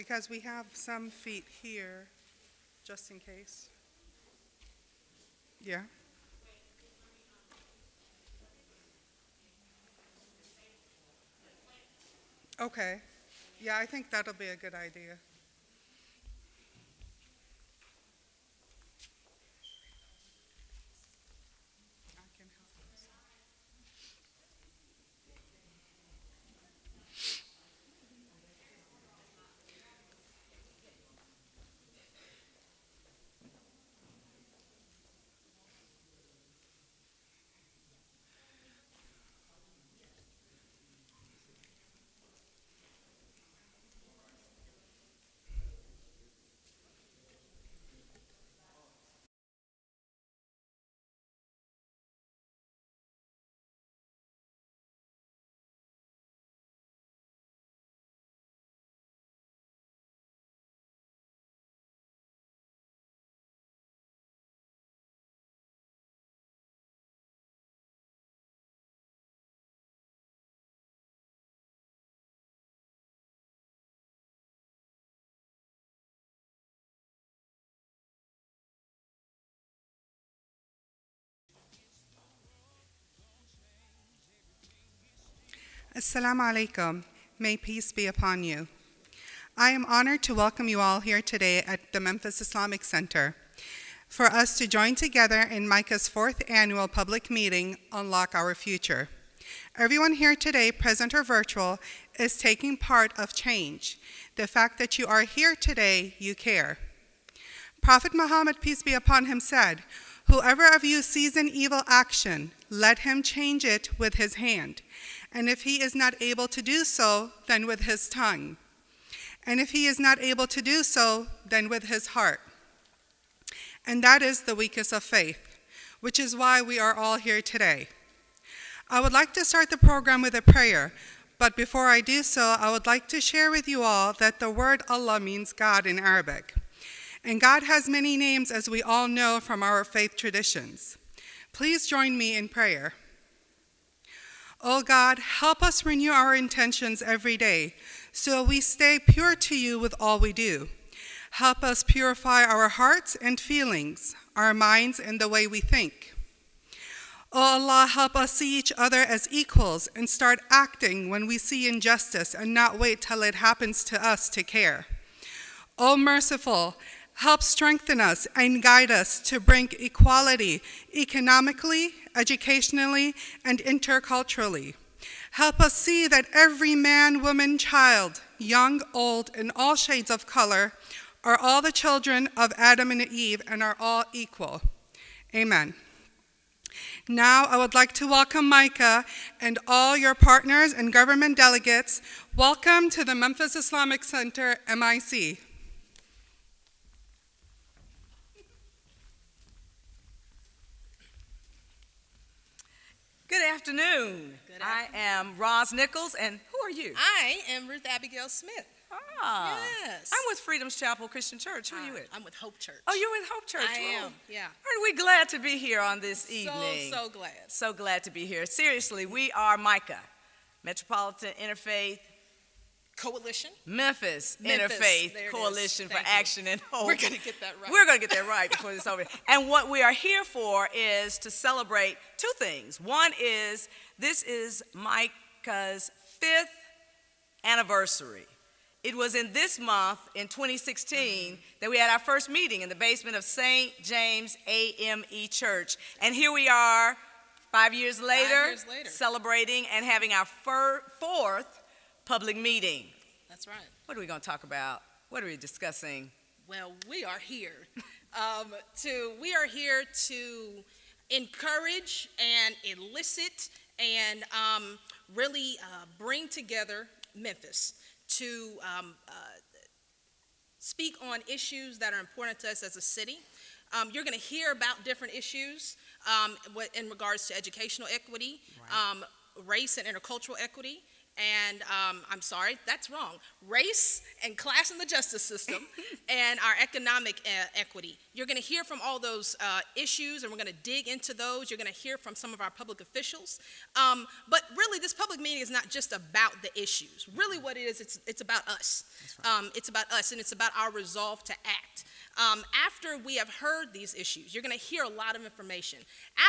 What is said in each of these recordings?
because we have some feet here, just in case. Yeah. Okay. Yeah, I think that'll be a good idea. I can help you. Assalamu alaikum. May peace be upon you. I am honored to welcome you all here today at the Memphis Islamic Center for us to join together in MICAH's 4th annual public meeting, Unlock Our Future. Everyone here today, present or virtual, is taking part of change. The fact that you are here today, you care. Prophet Muhammad, peace be upon him, said, "Whoever of you sees an evil action, let him change it with his hand. And if he is not able to do so, then with his tongue. And if he is not able to do so, then with his heart." And that is the weakest of faith, which is why we are all here today. I would like to start the program with a prayer, but before I do so, I would like to share with you all that the word Allah means God in Arabic. And God has many names, as we all know from our faith traditions. Please join me in prayer. Oh God, help us renew our intentions every day so we stay pure to you with all we do. Help us purify our hearts and feelings, our minds and the way we think. Oh Allah, help us see each other as equals and start acting when we see injustice and not wait till it happens to us to care. Oh merciful, help strengthen us and guide us to bring equality economically, educationally, and interculturally. Help us see that every man, woman, child, young, old, and all shades of color are all the children of Adam and Eve and are all equal. Amen. Now I would like to welcome MICAH and all your partners and government delegates. Welcome to the Memphis Islamic Center, MIC. Good afternoon. I am Roz Nichols, and who are you? I am Ruth Abigail Smith. Ah, Yes. I'm with Freedom's Chapel Christian Church. Who are you with? I'm with Hope Church. Oh, you're with Hope Church. I Whoa. am, yeah. Aren't we glad to be here on this evening? So glad. So glad to be here. Seriously, we are MICAH, Metropolitan Interfaith Coalition. Memphis Memphis, Interfaith there it is. Coalition for Thank you. Action and Hope. We're going to get that right. We're going to get that right before this is over. And what we are here for is to celebrate two things. One is, this is MICAH's 5th anniversary. It was in this month, in 2016, that we had our first meeting in the basement of St. James AME Church. And here we are, 5 years later, celebrating and having our 4th public meeting. That's right. What are we going to talk about? What are we discussing? Well, we are here. We are here to encourage and elicit and really bring together Memphis to speak on issues that are important to us as a city. You're going to hear about different issues in regards to educational equity, race and intercultural equity, and I'm sorry, that's wrong. Race and class in the justice system and our economic equity. You're going to hear from all those issues, and we're going to dig into those. You're going to hear from some of our public officials. But really, this public meeting is not just about the issues. Really what it is, it's about us. Right. It's about us, and it's about our resolve to act. After we have heard these issues, you're going to hear a lot of information.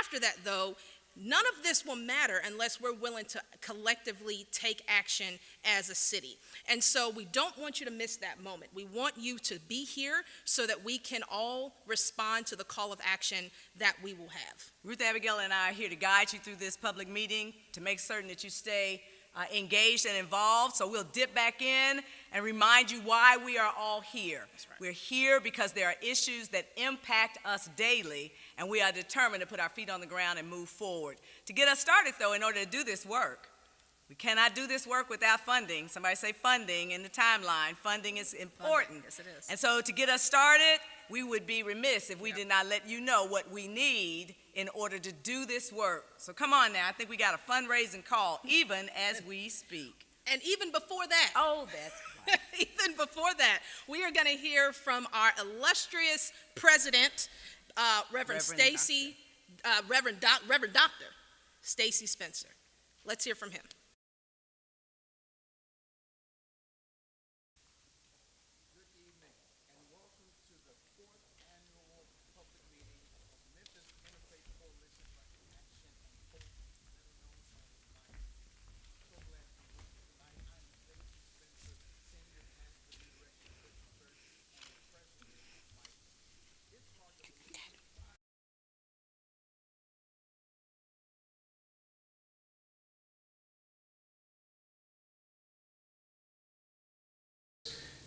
After that, though, none of this will matter unless we're willing to collectively take action as a city. And so we don't want you to miss that moment. We want you to be here so that we can all respond to the call of action that we will have. Ruth Abigail and I are here to guide you through this public meeting to make certain that you stay engaged and involved. So we'll dip back in and remind you why we are all here. That's right. We're here because there are issues that impact us daily, and we are determined to put our feet on the ground and move forward. To get us started, though, in order to do this work, we cannot do this work without funding. Somebody say funding in the timeline. Funding is important. Yes, it is. And so to get us started, we would be remiss if we did not let you know what we need in order to do this work. So come on now, I think we got a fundraising call, even as we speak. And even before that. Oh, that's right. Even before that, we are going to hear from our illustrious president, Reverend Dr. Stacy Spencer. Let's hear from him.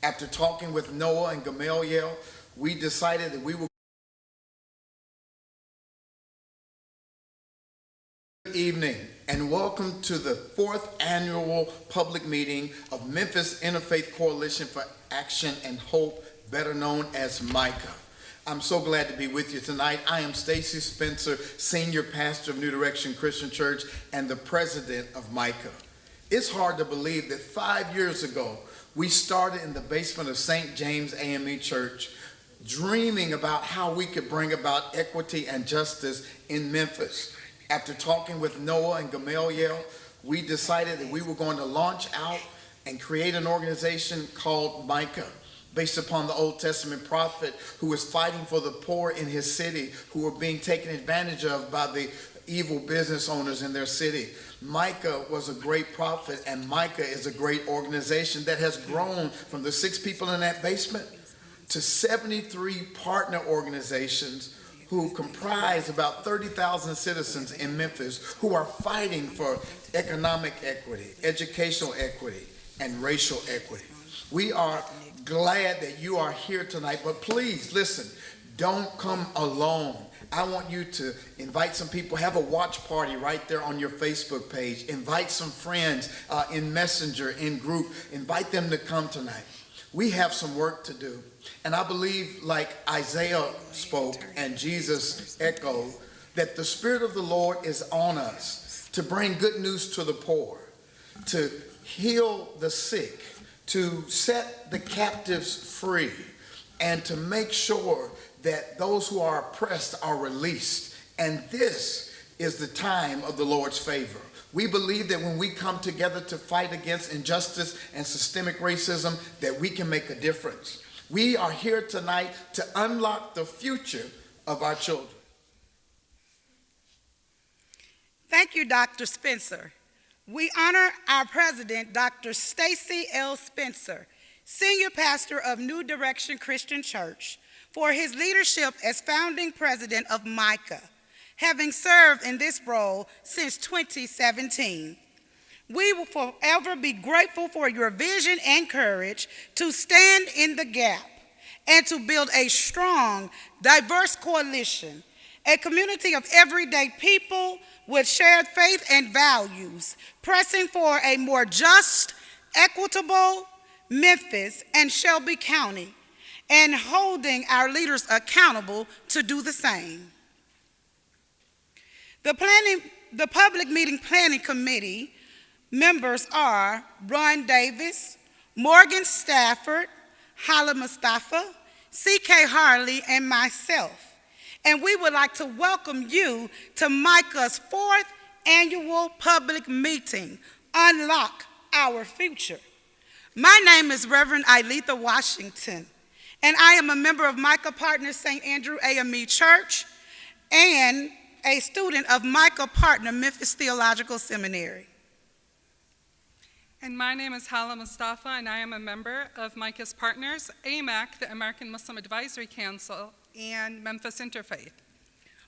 After talking with Noah and Gamaliel, we decided that we would. Good evening, and welcome to the 4th annual public meeting of Memphis Interfaith Coalition for Action and Hope, better known as MICAH. I'm so glad to be with you tonight. I am Stacy Spencer, Senior Pastor of New Direction Christian Church and the President of MICAH. It's hard to believe that 5 years ago, we started in the basement of St. James AME Church, dreaming about how we could bring about equity and justice in Memphis. After talking with Noah and Gamaliel, we decided that we were going to launch out and create an organization called MICAH, based upon the Old Testament prophet who was fighting for the poor in his city, who were being taken advantage of by the evil business owners in their city. MICAH was a great prophet, and MICAH is a great organization that has grown from the 6 people in that basement to 73 partner organizations who comprise about 30,000 citizens in Memphis who are fighting for economic equity, educational equity, and racial equity. We are glad that you are here tonight, but please listen, don't come alone. I want you to invite some people, have a watch party right there on your Facebook page, invite some friends in Messenger, in group, invite them to come tonight. We have some work to do, and I believe, like Isaiah spoke and Jesus echoed, that the Spirit of the Lord is on us to bring good news to the poor, to heal the sick, to set the captives free, and to make sure that those who are oppressed are released. And this is the time of the Lord's favor. We believe that when we come together to fight against injustice and systemic racism, that we can make a difference. We are here tonight to unlock the future of our children. Thank you, Dr. Spencer. We honor our president, Dr. Stacy L. Spencer, Senior Pastor of New Direction Christian Church, for his leadership as founding president of MICAH, having served in this role since 2017. We will forever be grateful for your vision and courage to stand in the gap and to build a strong, diverse coalition, a community of everyday people with shared faith and values, pressing for a more just, equitable Memphis and Shelby County, and holding our leaders accountable to do the same. The Public Meeting Planning Committee Members are Ron Davis, Morgan Stafford, Hala Mustafa, C.K. Harley, and myself. And we would like to welcome you to MICAH's 4th annual public meeting, Unlock Our Future. My name is Reverend Aletha Washington, and I am a member of MICAH Partner St. Andrew AME Church and a student of MICAH Partner Memphis Theological Seminary. And my name is Hala Mustafa, and I am a member of MICAH's partners, AMAC, the American Muslim Advisory Council, and Memphis Interfaith.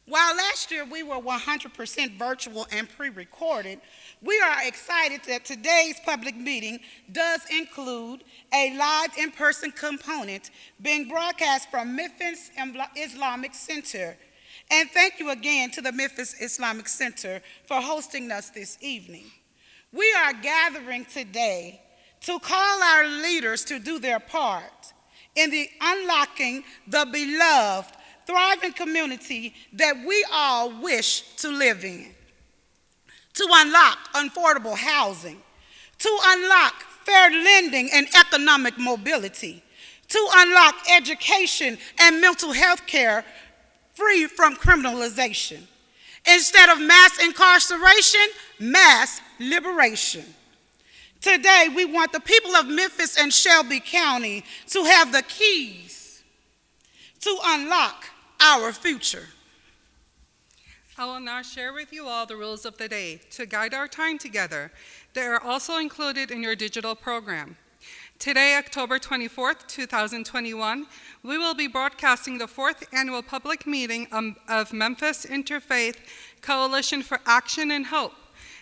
While last year we were 100% virtual and pre-recorded, we are excited that today's public meeting does include a live in-person component being broadcast from Memphis Islamic Center. And thank you again to the Memphis Islamic Center for hosting us this evening. We are gathering today to call our leaders to do their part in the unlocking the beloved, thriving community that we all wish to live in, to unlock affordable housing, to unlock fair lending and economic mobility, to unlock education and mental health care free from criminalization. Instead of mass incarceration, mass liberation. Today, we want the people of Memphis and Shelby County to have the keys to unlock our future. I will now share with you all the rules of the day to guide our time together. They are also included in your digital program. Today, October 24th, 2021, we will be broadcasting the 4th annual public meeting of Memphis Interfaith Coalition for Action and Hope.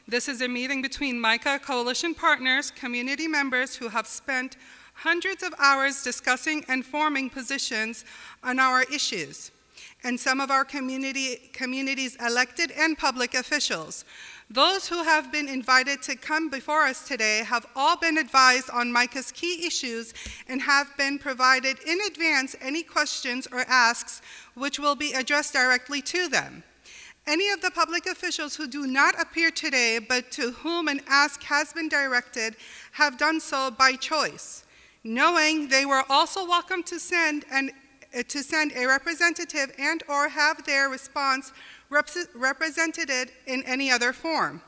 This is a meeting between MICAH coalition partners, community members who have spent hundreds of hours discussing and forming positions on our issues, and some of our community's elected and public officials. Those who have been invited to come before us today have all been advised on MICAH's key issues and have been provided in advance any questions or asks which will be addressed directly to them. Any of the public officials who do not appear today but to whom an ask has been directed have done so by choice, knowing they were also welcome to send a representative and or have their response represented in any other form.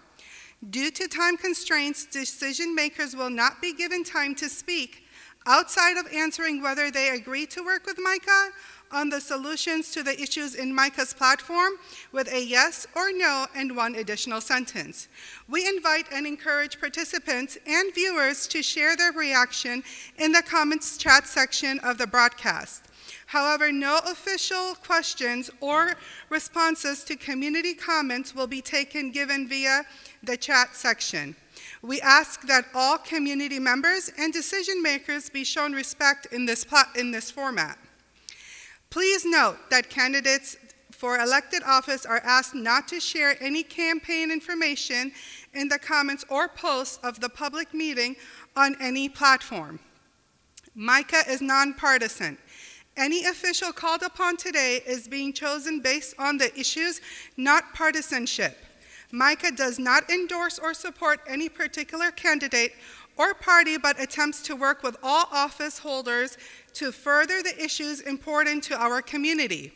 Due to time constraints, decision makers will not be given time to speak outside of answering whether they agree to work with MICAH on the solutions to the issues in MICAH's platform with a yes or no and one additional sentence. We invite and encourage participants and viewers to share their reaction in the comments chat section of the broadcast. However, no official questions or responses to community comments will be given via the chat section. We ask that all community members and decision makers be shown respect in this format. Please note that candidates for elected office are asked not to share any campaign information in the comments or posts of the public meeting on any platform. MICAH is nonpartisan. Any official called upon today is being chosen based on the issues, not partisanship. MICAH does not endorse or support any particular candidate or party, but attempts to work with all office holders to further the issues important to our community.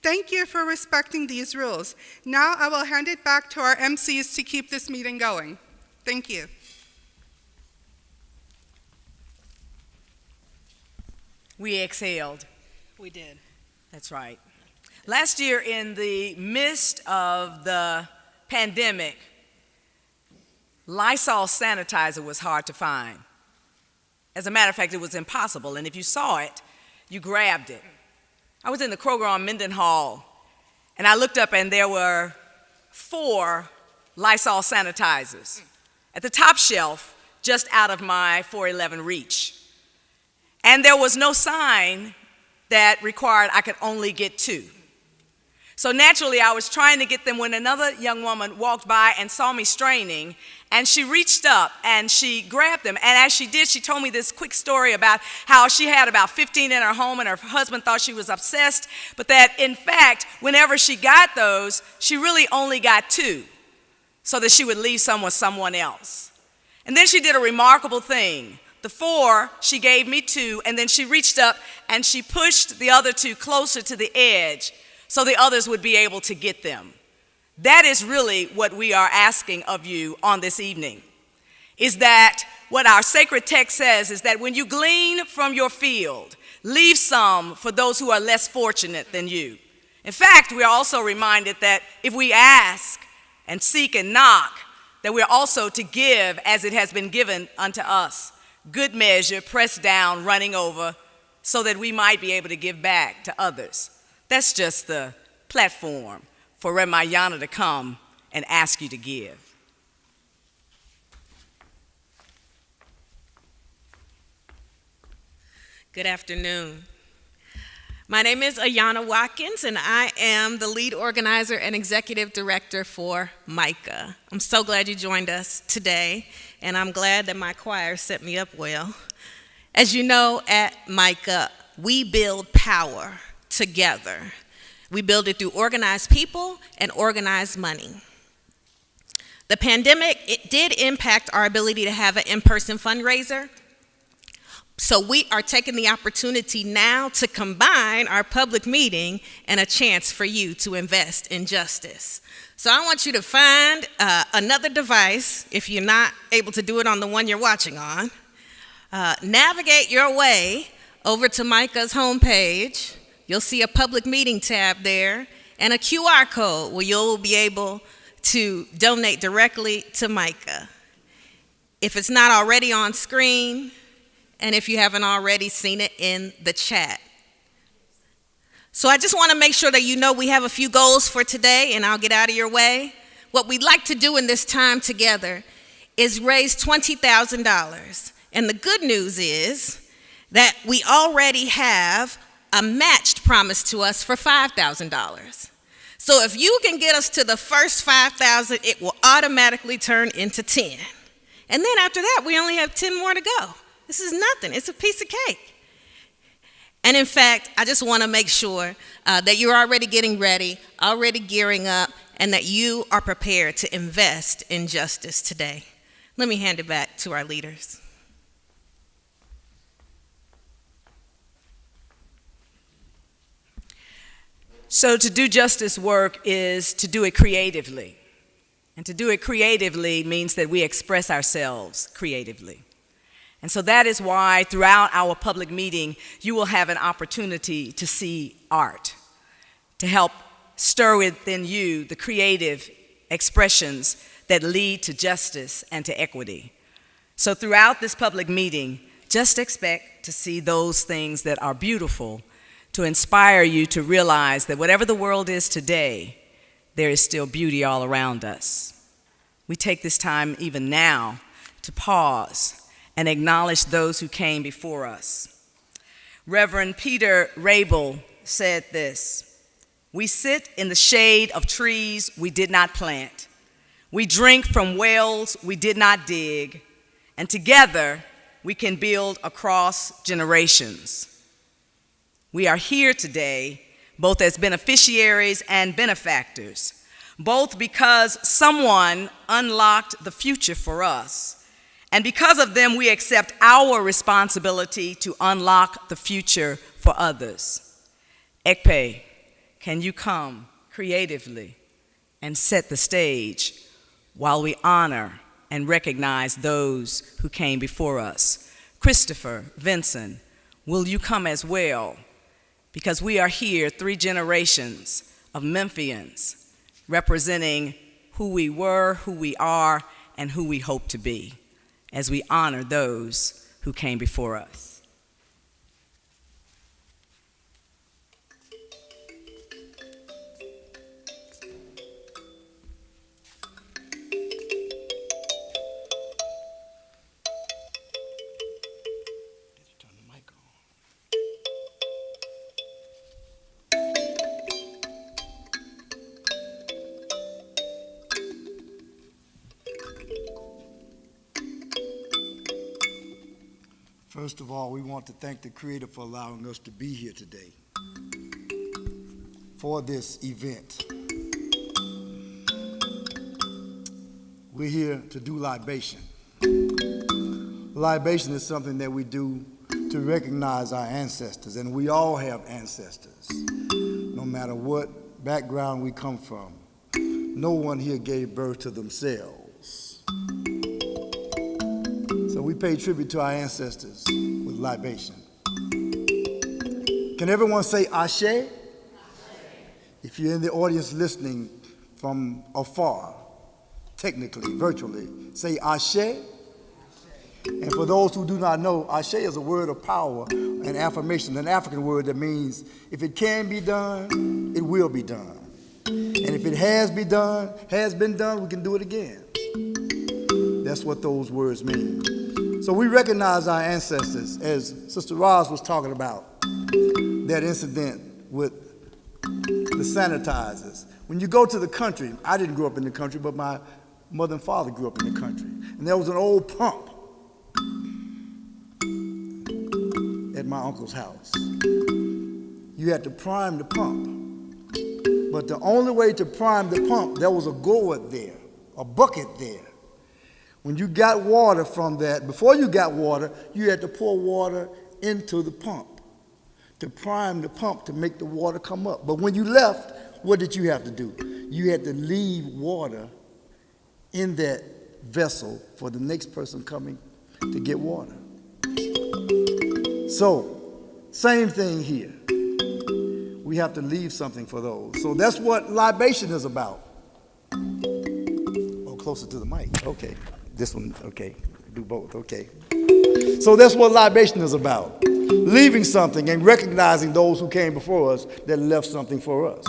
Thank you for respecting these rules. Now I will hand it back to our MCs to keep this meeting going. Thank you. We exhaled. We did. That's right. Last year, in the midst of the pandemic, Lysol sanitizer was hard to find. As a matter of fact, it was impossible, and if you saw it, you grabbed it. I was in the Kroger on Mendenhall, and I looked up, and there were 4 Lysol sanitizers at the top shelf, just out of my 411 reach. And there was no sign that required I could only get 2. So naturally, I was trying to get them when another young woman walked by and saw me straining, and she reached up and she grabbed them. And as she did, she told me this quick story about how she had about 15 in her home and her husband thought she was obsessed, but that in fact, whenever she got those, she really only got 2 so that she would leave some with someone else. And then she did a remarkable thing. The 4, she gave me 2, and then she reached up and she pushed the other 2 closer to the edge so the others would be able to get them. That is really what we are asking of you on this evening, is that what our sacred text says is that when you glean from your field, leave some for those who are less fortunate than you. In fact, we are also reminded that if we ask and seek and knock, that we are also to give as it has been given unto us, good measure, pressed down, running over, so that we might be able to give back to others. That's just the platform for Ramayana to come and ask you to give. Good afternoon. My name is Ayanna Watkins, and I am the lead organizer and executive director for MICAH. I'm so glad you joined us today, and I'm glad that my choir set me up well. As you know, at MICAH, we build power together. We build it through organized people and organized money. The pandemic, it did impact our ability to have an in-person fundraiser. So we are taking the opportunity now to combine our public meeting and a chance for you to invest in justice. So I want you to find another device, if you're not able to do it on the one you're watching on. Navigate your way over to MICAH's homepage. You'll see a public meeting tab there and a QR code where you'll be able to donate directly to MICAH. If it's not already on screen, and if you haven't already seen it in the chat. So I just want to make sure that you know we have a few goals for today, and I'll get out of your way. What we'd like to do in this time together is raise $20,000. And the good news is that we already have a matched promise to us for $5,000. So if you can get us to the first $5,000, it will automatically turn into 10. And then after that, we only have 10 more to go. This is nothing. It's a piece of cake. And in fact, I just want to make sure that you're already getting ready, already gearing up, and that you are prepared to invest in justice today. Let me hand it back to our leaders. So to do justice work is to do it creatively. And to do it creatively means that we express ourselves creatively. And so that is why throughout our public meeting, you will have an opportunity to see art, to help stir within you the creative expressions that lead to justice and to equity. So throughout this public meeting, just expect to see those things that are beautiful, to inspire you to realize that whatever the world is today, there is still beauty all around us. We take this time even now to pause and acknowledge those who came before us. Reverend Peter Rabel said this: "We sit in the shade of trees we did not plant. We drink from wells we did not dig, and together we can build across generations." We are here today both as beneficiaries and benefactors, both because someone unlocked the future for us, and because of them we accept our responsibility to unlock the future for others. Ekpe, can you come creatively and set the stage while we honor and recognize those who came before us? Christopher, Vincent, will you come as well? Because we are here, 3 generations of Memphians, representing who we were, who we are, and who we hope to be, as we honor those who came before us. First of all, we want to thank the Creator for allowing us to be here today for this event. We're here to do libation. Libation is something that we do to recognize our ancestors, and we all have ancestors, no matter what background we come from. No one here gave birth to themselves. So we pay tribute to our ancestors with libation. Can everyone say Ashe? If you're in the audience listening from afar, technically, virtually, say Ashe. And for those who do not know, Ashe is a word of power and affirmation, an African word that means if it can be done, it will be done. And if it has been done, we can do it again. That's what those words mean. So we recognize our ancestors, as Sister Roz was talking about, that incident with the sanitizers. When you go to the country, I didn't grow up in the country, but my mother and father grew up in the country. And there was an old pump at my uncle's house. You had to prime the pump. But the only way to prime the pump, there was a gourd there, a bucket there. When you got water from that, before you got water, you had to pour water into the pump to prime the pump to make the water come up. But when you left, what did you have to do? You had to leave water in that vessel for the next person coming to get water. So, same thing here. We have to leave something for those. So that's what libation is about. Oh, closer to the mic. Okay. This one, okay. Do both, okay. So that's what libation is about. Leaving something and recognizing those who came before us that left something for us.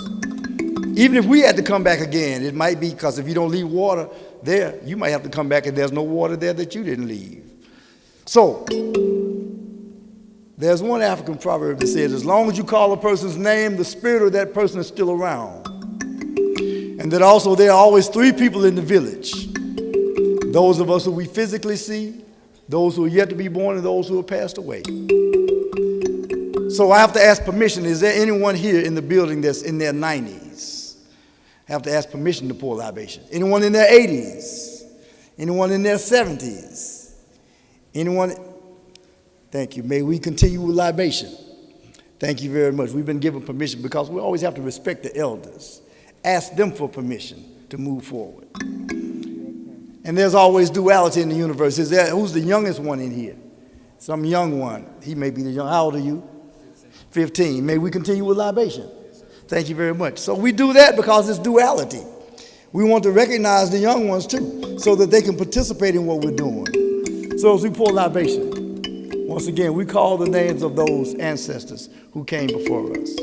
Even if we had to come back again, it might be because if you don't leave water there, you might have to come back and there's no water there that you didn't leave. So, there's one African proverb that says, as long as you call a person's name, the spirit of that person is still around. And that also there are always three people in the village. Those of us who we physically see, those who are yet to be born, and those who have passed away. So I have to ask permission. Is there anyone here in the building that's in their 90s? I have to ask permission to pour libation. Anyone in their 80s? Anyone in their 70s? Anyone? Thank you. May we continue with libation. Thank you very much. We've been given permission because we always have to respect the elders. Ask them for permission to move forward. And there's always duality in the universe. Who's the youngest one in here? Some young one. He may be the young. How old are you? 15. May we continue with libation. Thank you very much. So we do that because it's duality. We want to recognize the young ones too, so that they can participate in what we're doing. So as we pour libation, once again, we call the names of those ancestors who came before us.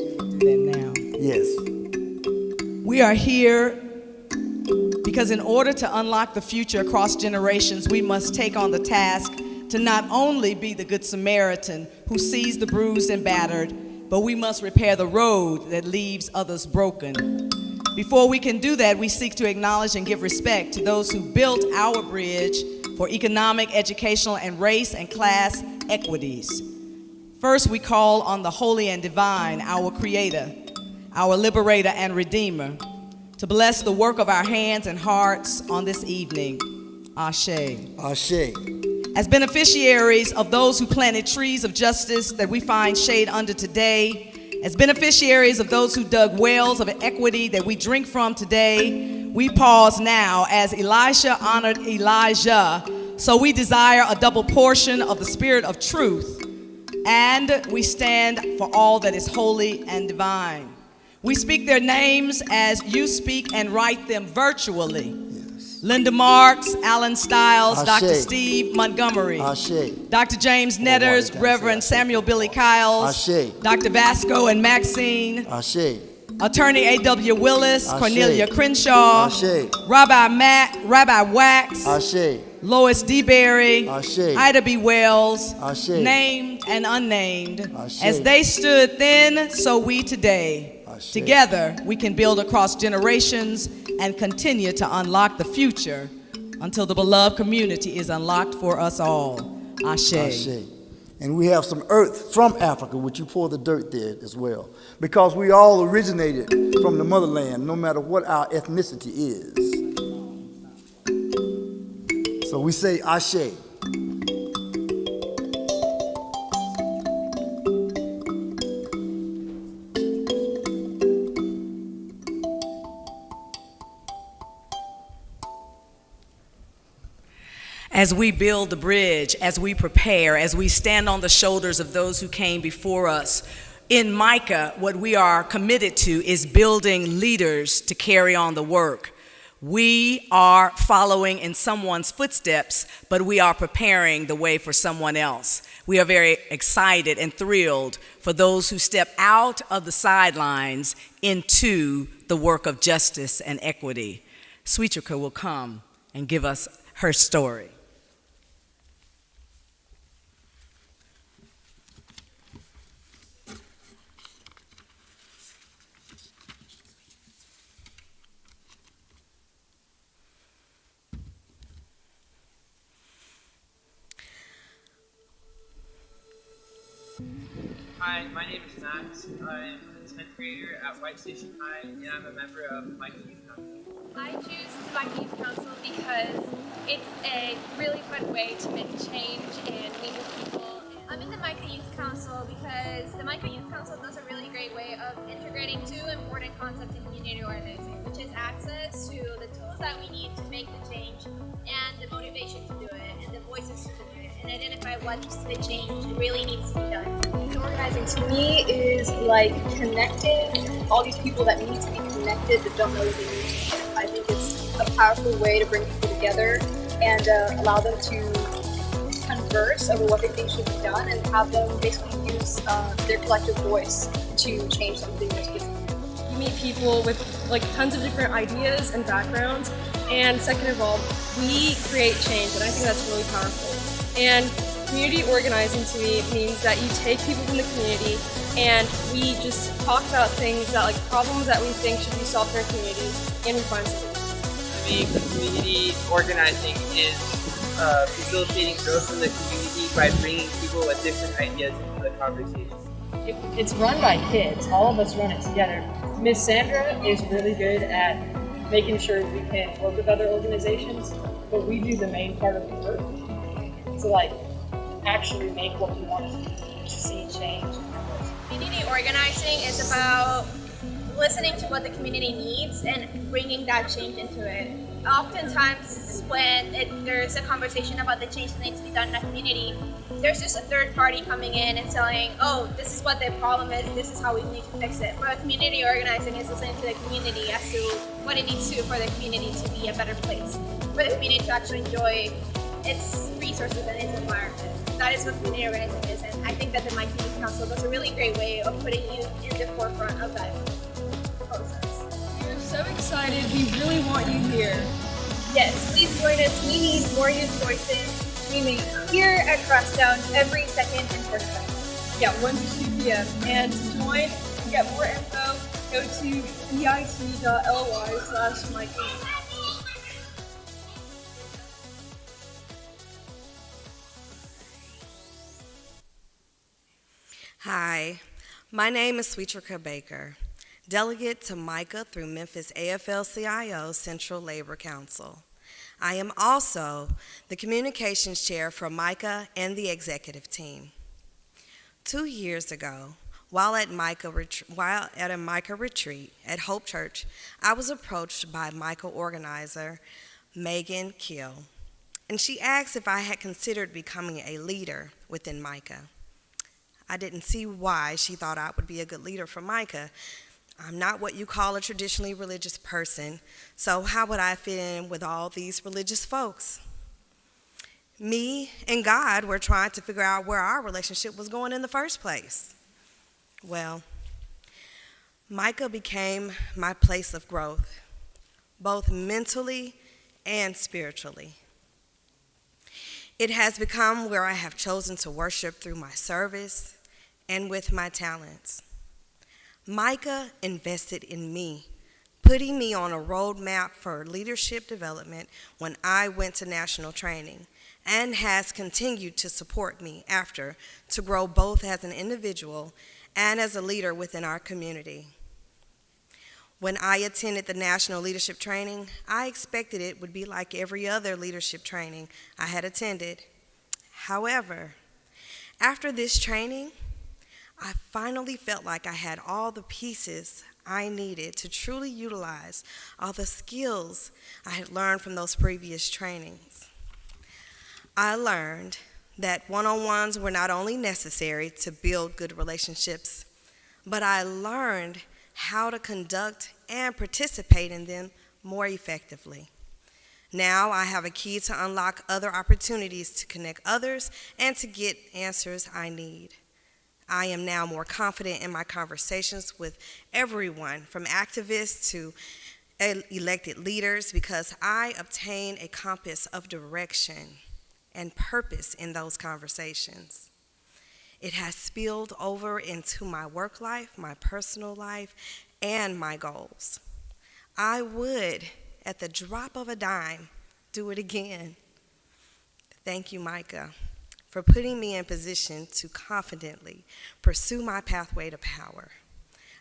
Now. Yes. We are here because in order to unlock the future across generations, we must take on the task to not only be the Good Samaritan who sees the bruised and battered, but we must repair the road that leaves others broken. Before we can do that, we seek to acknowledge and give respect to those who built our bridge for economic, educational, and race and class equities. First, we call on the holy and divine, our Creator, our Liberator and Redeemer, to bless the work of our hands and hearts on this evening. Ashe. Ashe. As beneficiaries of those who planted trees of justice that we find shade under today, as beneficiaries of those who dug wells of equity that we drink from today, we pause now as Elisha honored Elijah. So we desire a double portion of the spirit of truth, and we stand for all that is holy and divine. We speak their names as you speak and write them virtually. Linda Marks, Alan Stiles, Ashe. Dr. Steve Montgomery, Ashe. Dr. James Netters, Reverend Samuel Billy Kyles, Ashe. Dr. Vasco and Maxine, Ashe. Attorney A.W. Willis, Ashe. Cornelia Crenshaw, Ashe. Rabbi Wax, Ashe. Lois D. Berry, Ashe. Ida B. Wells, Ashe. named and unnamed. Ashe. As they stood then, so we today. Ashe. Together, we can build across generations and continue to unlock the future until the beloved community is unlocked for us all. Ashe. Ashe. And we have some earth from Africa, which you pour the dirt there as well. Because we all originated from the motherland, no matter what our ethnicity is. So So we say Ashe. As we build the bridge, as we prepare, as we stand on the shoulders of those who came before us, in MICAH, what we are committed to is building leaders to carry on the work. We are following in someone's footsteps, but we are preparing the way for someone else. We are very excited and thrilled for those who step out of the sidelines into the work of justice and equity. Sweetrika will come and give us her story. Hi, my name is Max. I'm a 10th grader at White Station High, and I'm a member of MICAH Youth Council. I choose the MICAH Youth Council because it's a really fun way to make change and meet with people. I'm in the MICAH Youth Council because the MICAH Youth Council does a really great way of integrating two important concepts in community organizing, which is access to the tools that we need to make the change and the motivation to do it and the voices to do it and identify what the change really needs to be done. Organizing to me is like connecting all these people that need to be connected that don't know what they need to know. I think it's a powerful way to bring people together and allow them to converse over what they think should be done and have them basically use their collective voice to change something that's different. You meet people with like tons of different ideas and backgrounds, and second of all, we create change, and I think that's really powerful. And community organizing to me means that you take people from the community and we just talk about things that, like problems that we think should be solved in our community, and we find solutions. To me, community organizing is facilitating growth in the community by bringing people with different ideas into the conversation. It's run by kids. All of us run it together. Miss Sandra is really good at making sure we can work with other organizations, but we do the main part of the work to like actually make what we want to see change. Community organizing is about listening to what the community needs and bringing that change into it. Oftentimes when there's a conversation about the change that needs to be done in a community, there's just a third party coming in and saying, oh, this is what the problem is, this is how we need to fix it. But community organizing is listening to the community as to what it needs to for the community to be a better place, for the community to actually enjoy its resources and its environment. That is what community organizing is, and I think that the MICAH Youth Council does a really great way of putting youth in the forefront of that process. We're so excited. We really want you here. Yes, please join us. We need more youth voices. We meet here at Crosstown every second and fourth Sunday. Yeah, 1 to 2 p.m. And to join and get more info, go to bit.ly/MICAH. Hi, my name is Sweetrika Baker, delegate to MICAH through Memphis AFL-CIO Central Labor Council. I am also the communications chair for MICAH and the executive team. 2 years ago, while at a MICAH retreat at Hope Church, I was approached by MICAH organizer Megan Kill, and she asked if I had considered becoming a leader within MICAH. I didn't see why she thought I would be a good leader for MICAH. I'm not what you call a traditionally religious person, so how would I fit in with all these religious folks? Me and God were trying to figure out where our relationship was going in the first place. Well, MICAH became my place of growth, both mentally and spiritually. It has become where I have chosen to worship through my service and with my talents. MICAH invested in me, putting me on a roadmap for leadership development when I went to national training, and has continued to support me after to grow both as an individual and as a leader within our community. When I attended the National Leadership Training, I expected it would be like every other leadership training I had attended. However, after this training, I finally felt like I had all the pieces I needed to truly utilize all the skills I had learned from those previous trainings. I learned that one-on-ones were not only necessary to build good relationships, but I learned how to conduct and participate in them more effectively. Now I have a key to unlock other opportunities to connect others and to get answers I need. I am now more confident in my conversations with everyone, from activists to elected leaders, because I obtain a compass of direction and purpose in those conversations. It has spilled over into my work life, my personal life, and my goals. I would, at the drop of a dime, do it again. Thank you, MICAH, for putting me in position to confidently pursue my pathway to power.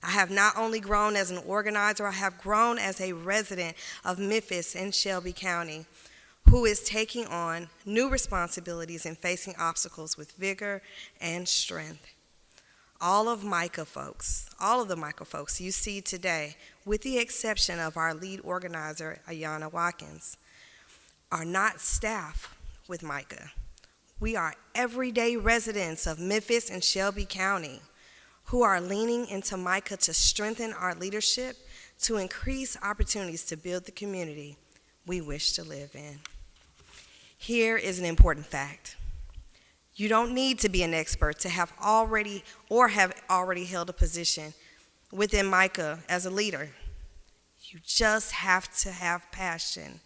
I have not only grown as an organizer, I have grown as a resident of Memphis and Shelby County, who is taking on new responsibilities and facing obstacles with vigor and strength. All of the MICAH folks you see today, with the exception of our lead organizer, Ayanna Watkins, are not staff with MICAH. We are everyday residents of Memphis and Shelby County who are leaning into MICAH to strengthen our leadership, to increase opportunities to build the community we wish to live in. Here is an important fact. You don't need to be an expert to have already held a position within MICAH as a leader. You just have to have passion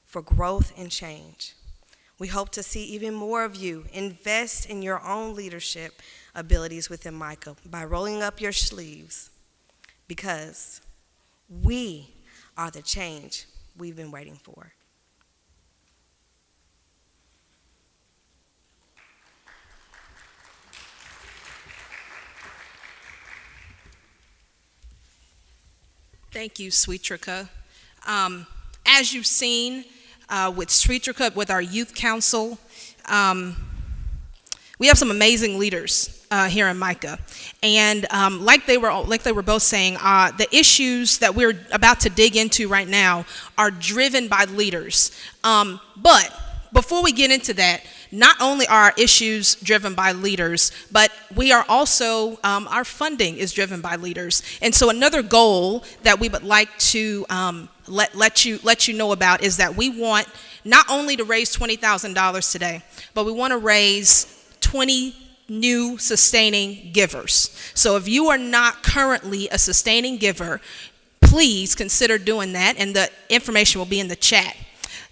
for growth and change. We hope to see even more of you invest in your own leadership abilities within MICAH by rolling up your sleeves, because we are the change we've been waiting for. Thank you, Sweetrika. As you've seen with Sweetrika, with our youth council, we have some amazing leaders here in MICAH. And like they were both saying, the issues that we're about to dig into right now are driven by leaders. But before we get into that, not only are our issues driven by leaders, but we are also, our funding is driven by leaders. And so another goal that we would like to let you know about is that we want not only to raise $20,000 today, but we want to raise 20 new sustaining givers. So if you are not currently a sustaining giver, please consider doing that, and the information will be in the chat.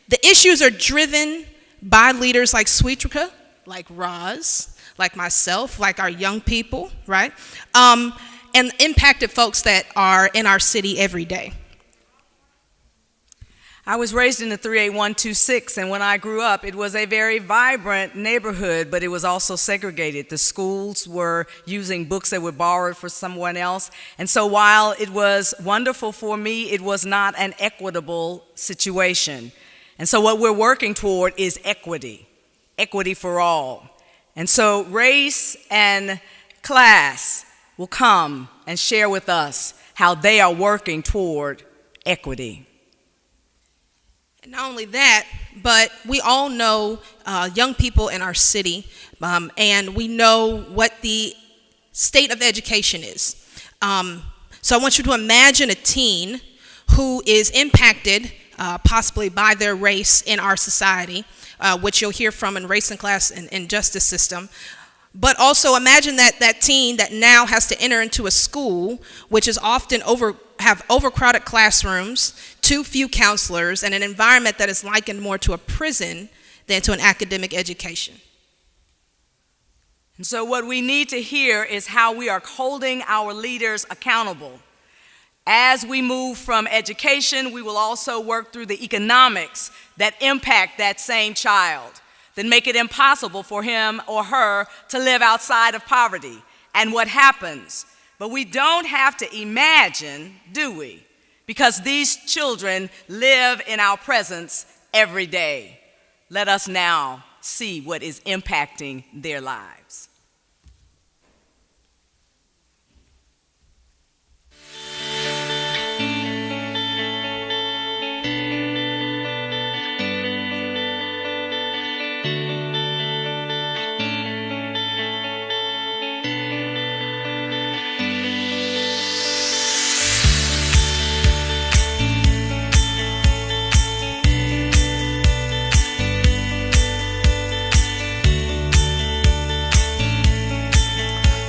The issues are driven by leaders like Sweetrika, like Roz, like myself, like our young people, right? And impacted folks that are in our city every day. I was raised in the 38126, and when I grew up, it was a very vibrant neighborhood, but it was also segregated. The schools were using books that were borrowed for someone else. And so while it was wonderful for me, it was not an equitable situation. And so what we're working toward is equity for all. And so race and class will come and share with us how they are working toward equity. And not only that, but we all know young people in our city, and we know what the state of education is. So I want you to imagine a teen who is impacted possibly by their race in our society, which you'll hear from in race and class and justice system. But also imagine that teen that now has to enter into a school which is often have overcrowded classrooms, too few counselors, and an environment that is likened more to a prison than to an academic education. And so what we need to hear is how we are holding our leaders accountable. As we move from education, we will also work through the economics that impact that same child, that make it impossible for him or her to live outside of poverty. And what happens? But we don't have to imagine, do we? Because these children live in our presence every day. Let us now see what is impacting their lives.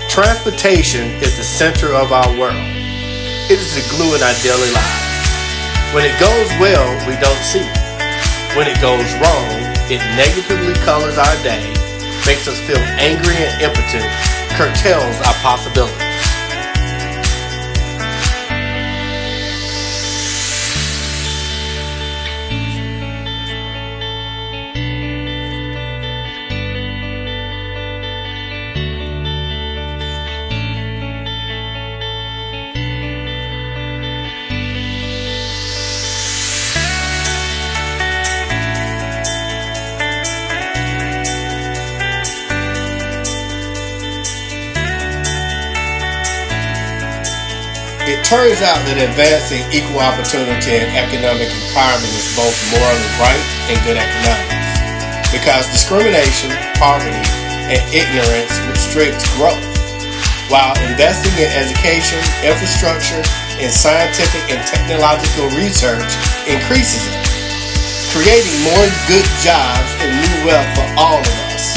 Transportation is the center of our world. It is the glue in our daily lives. When it goes well, we don't see it. When it goes wrong, it negatively colors our day, makes us feel angry and impotent, curtails our possibilities. It turns out that advancing equal opportunity and economic empowerment is both morally right and good economics, because discrimination, poverty, and ignorance restricts growth, while investing in education, infrastructure, and scientific and technological research increases it, creating more good jobs and new wealth for all of us.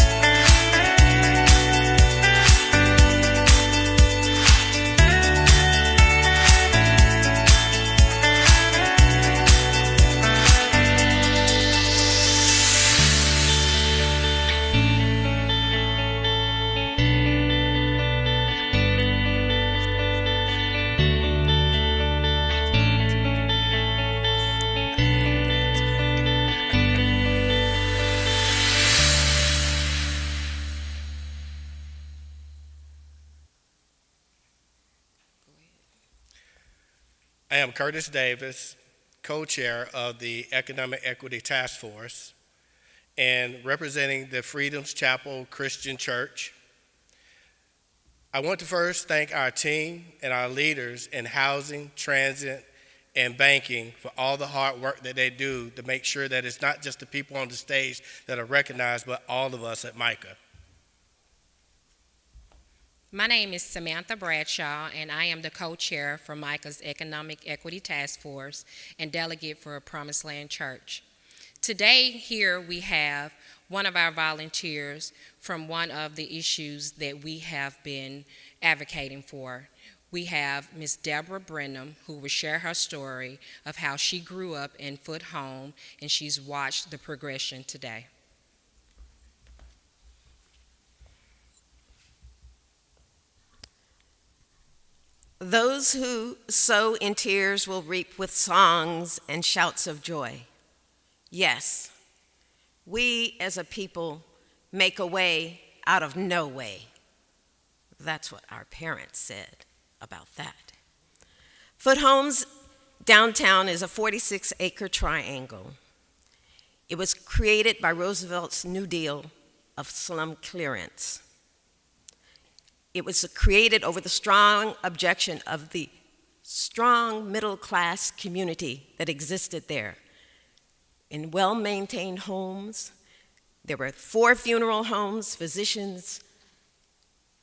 I am Curtis Davis, co-chair of the Economic Equity Task Force and representing the Freedoms Chapel Christian Church. I want to first thank our team and our leaders in housing, transit, and banking for all the hard work that they do to make sure that it's not just the people on the stage that are recognized, but all of us at MICAH. My name is Samantha Bradshaw, and I am the co-chair for MICAH's Economic Equity Task Force and delegate for Promised Land Church. Today, here we have one of our volunteers from one of the issues that we have been advocating for. We have Ms. Deborah Brenham, who will share her story of how she grew up in Foot Home, and she's watched the progression today. Those who sow in tears will reap with songs and shouts of joy. Yes, we as a people make a way out of no way. That's what our parents said about that. Foot Homes downtown is a 46-acre triangle. It was created by Roosevelt's New Deal of slum clearance. It was created over the strong objection of the strong middle-class community that existed there. In well-maintained homes, there were 4 funeral homes, physicians,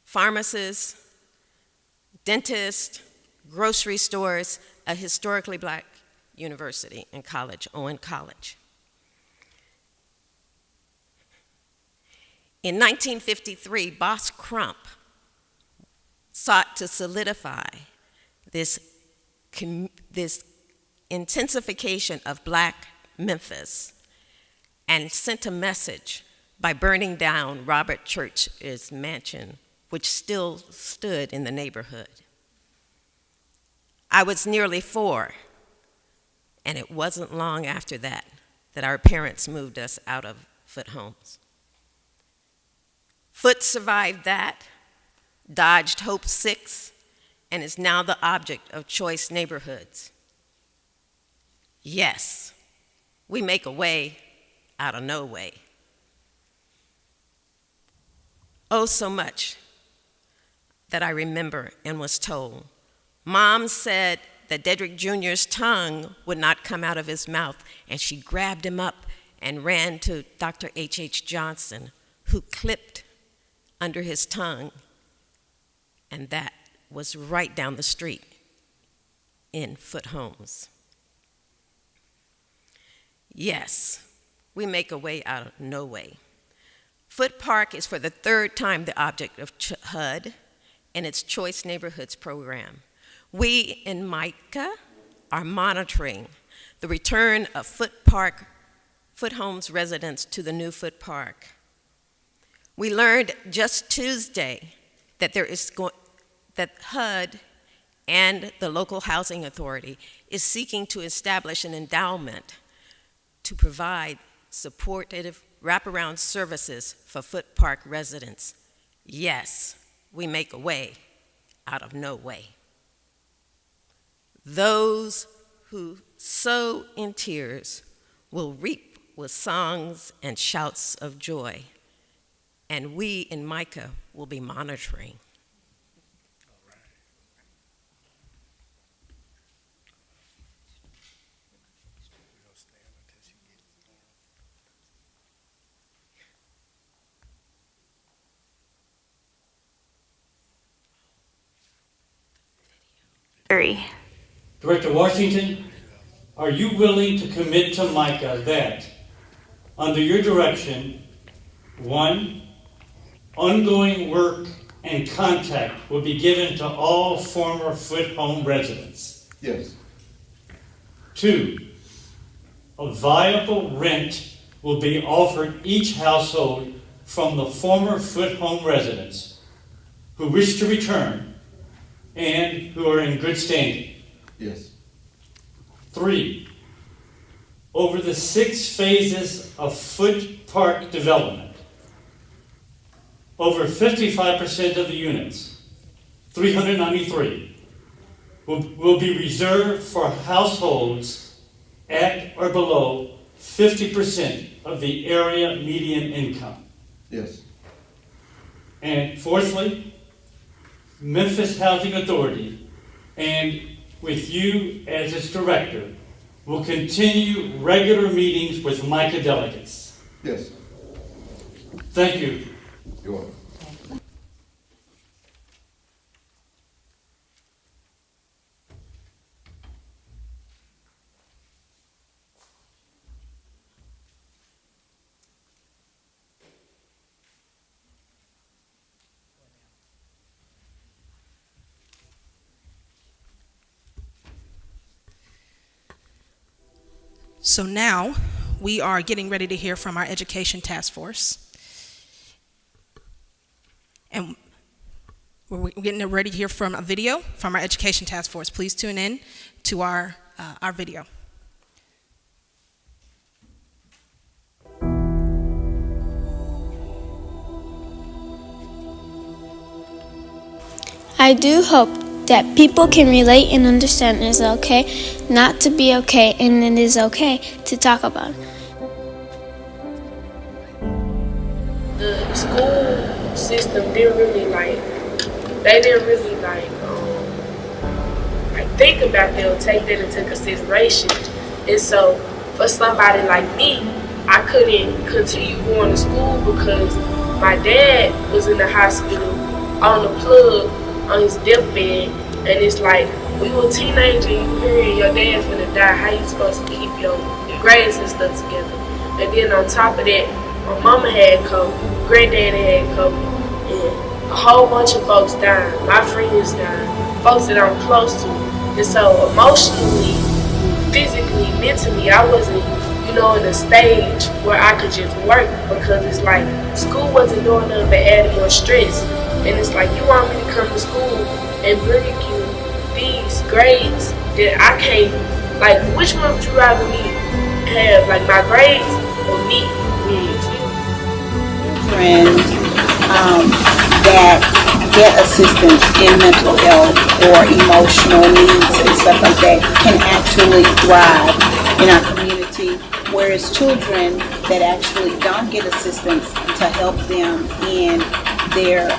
pharmacists, dentists, grocery stores, a historically black university and college, Owen College. In 1953, Boss Crump sought to solidify this intensification of black Memphis and sent a message by burning down Robert Church's mansion, which still stood in the neighborhood. I was nearly 4, and it wasn't long after that that our parents moved us out of Foot Homes. Foot survived that, dodged Hope 6, and is now the object of choice neighborhoods. Yes, we make a way out of no way. Oh, so much that I remember and was told. Mom said that Dedrick Jr.'s tongue would not come out of his mouth, and she grabbed him up and ran to Dr. H.H. Johnson, who clipped under his tongue, and that was right down the street in Foot Homes. Yes, we make a way out of no way. Foot Park is for the third time the object of HUD and its Choice Neighborhoods program. We in MICAH are monitoring the return of Foot Homes residents to the new Foot Park. We learned just Tuesday that that HUD and the local housing authority is seeking to establish an endowment to provide supportive wraparound services for Foot Park residents. Yes, we make a way out of no way. Those who sow in tears will reap with songs and shouts of joy, and we in MICAH will be monitoring. Director Washington, are you willing to commit to MICAH that, under your direction, 1, ongoing work and contact will be given to all former Foot Home residents? Yes. 2, a viable rent will be offered each household from the former Foot Home residents who wish to return and who are in good standing. Yes. 3, over the 6 phases of Foot Park development, over 55% of the units, 393, will be reserved for households at or below 50% of the area median income. Yes. And fourthly, Memphis Housing Authority, and with you as its director, will continue regular meetings with MICAH delegates. Yes. Thank you. You're welcome. So now we are getting ready to hear from our Education Task Force. And we're getting ready to hear from a video from our Education Task Force. Please tune in to our video. I do hope that people can relate and understand it is okay not to be okay, and it is okay to talk about it. The school system didn't really think about that or take that into consideration. And so for somebody like me, I couldn't continue going to school because my dad was in the hospital on the plug on his deathbed, and it's like, when you a teenager, you hearing your dad's gonna die, how you supposed to keep your grades and stuff together? And then on top of that, my mama had COVID, granddaddy had COVID, and a whole bunch of folks died. My friends died, folks that I'm close to. And so emotionally, physically, mentally, I wasn't, in a stage where I could just work, because it's like school wasn't doing nothing but adding more stress. And it's like, you want me to come to school and bring you these grades that I can't, like, which one would you rather me have, like my grades or me? Friends that get assistance in mental health or emotional needs and stuff like that can actually thrive in our community, whereas children that actually don't get assistance to help them in their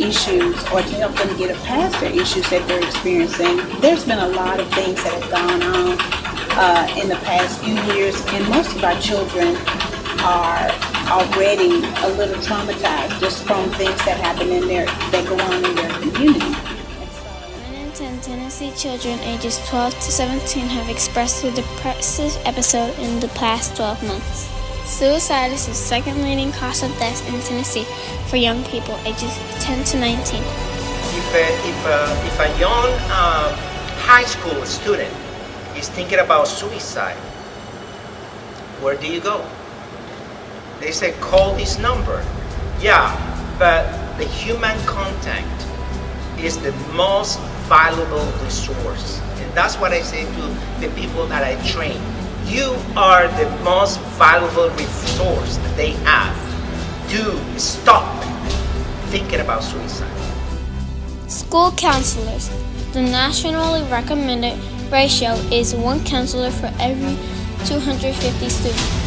issues or to help them get past their issues that they're experiencing. There's been a lot of things that have gone on in the past few years, and most of our children are already a little traumatized just from things that happen in their that go on in their community. 9 in 10 Tennessee children ages 12 to 17 have expressed a depressive episode in the past 12 months. Suicide is the second leading cause of death in Tennessee for young people ages 10 to 19. If a young high school student is thinking about suicide, where do you go? They say call this number. Yeah, but the human contact is the most valuable resource. And that's what I say to the people that I train. You are the most valuable resource that they have to stop thinking about suicide. School counselors. The nationally recommended ratio is one counselor for every 250 students.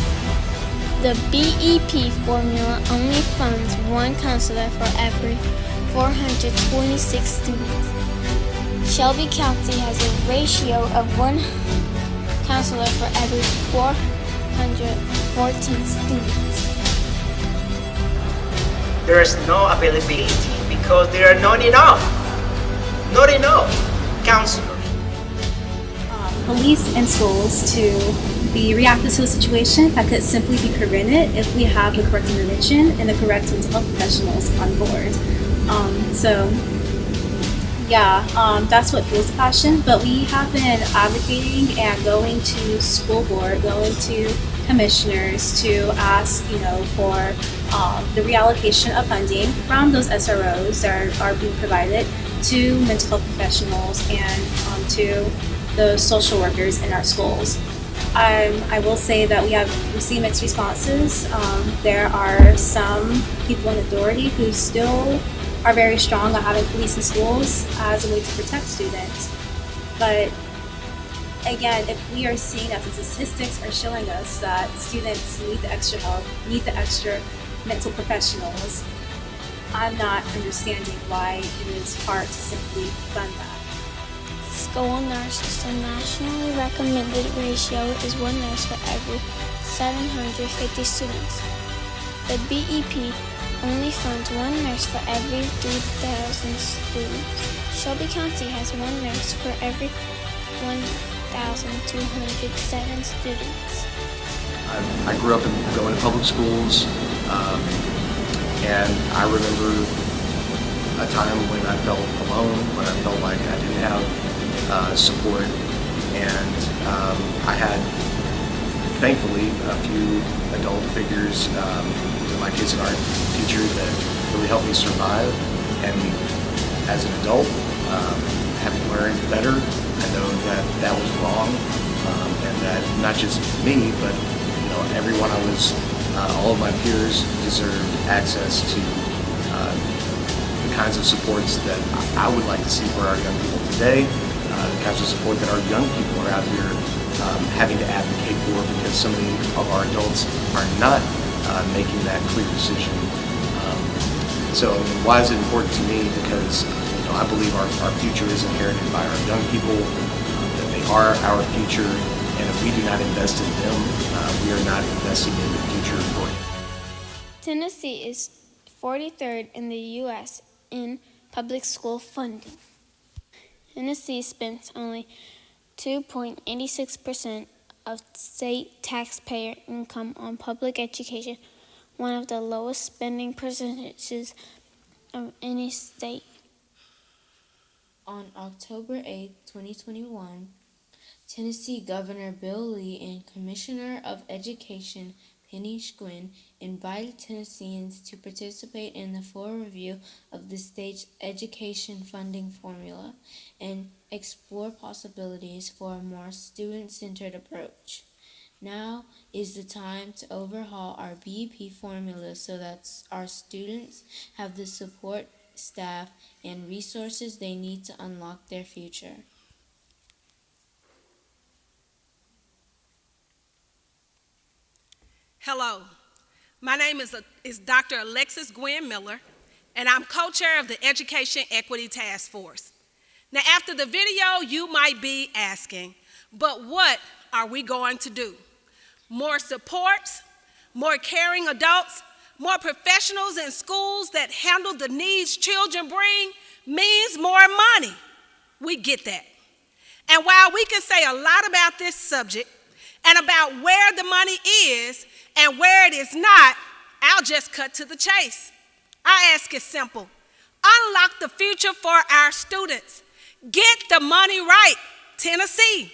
The BEP formula only funds one counselor for every 426 students. Shelby County has a ratio of one counselor for every 414 students. There is no availability because there are not enough counselors. Police and schools to be reactive to a situation that could simply be prevented if we have the correct intervention and the correct mental health professionals on board. That's what fuels the passion. But we have been advocating and going to school board, going to commissioners to ask, for the reallocation of funding from those SROs that are being provided to mental health professionals and to the social workers in our schools. I will say that we have received mixed responses. There are some people in authority who still are very strong on having police in schools as a way to protect students. But again, if we are seeing that the statistics are showing us that students need the extra help, need the extra mental professionals, I'm not understanding why it is hard to simply fund that. School nurses. The nationally recommended ratio is one nurse for every 750 students. The BEP only funds one nurse for every 3,000 students. Shelby County has one nurse for every 1,207 students. I grew up going to public schools, and I remember a time when I felt alone, when I felt like I didn't have support, and I had, thankfully, a few adult figures, my kids and art teacher, that really helped me survive. And as an adult, having learned better, I know that that was wrong, and that not just me, but everyone I was, all of my peers deserved access to the kinds of supports that I would like to see for our young people today. The kinds of support that our young people are out here having to advocate for, because so many of our adults are not making that clear decision. So why is it important to me? Because I believe our future is inherited by our young people, that they are our future, and if we do not invest in them, we are not investing in the future for them. Tennessee is 43rd in the U.S. in public school funding. Tennessee spends only 2.86% of state taxpayer income on public education, one of the lowest spending percentages of any state. On October 8, 2021, Tennessee Governor Bill Lee and Commissioner of Education Penny Schwinn invited Tennesseans to participate in the full review of the state's education funding formula and explore possibilities for a more student-centered approach. Now is the time to overhaul our BEP formula so that our students have the support staff, and resources they need to unlock their future. Hello, my name is Dr. Alexis Gwen Miller, and I'm co-chair of the Education Equity Task Force. Now, after the video, you might be asking, but what are we going to do? More supports, more caring adults, more professionals in schools that handle the needs children bring means more money. We get that. And while we can say a lot about this subject and about where the money is and where it is not, I'll just cut to the chase. Our ask is simple. Unlock the future for our students. Get the money right, Tennessee.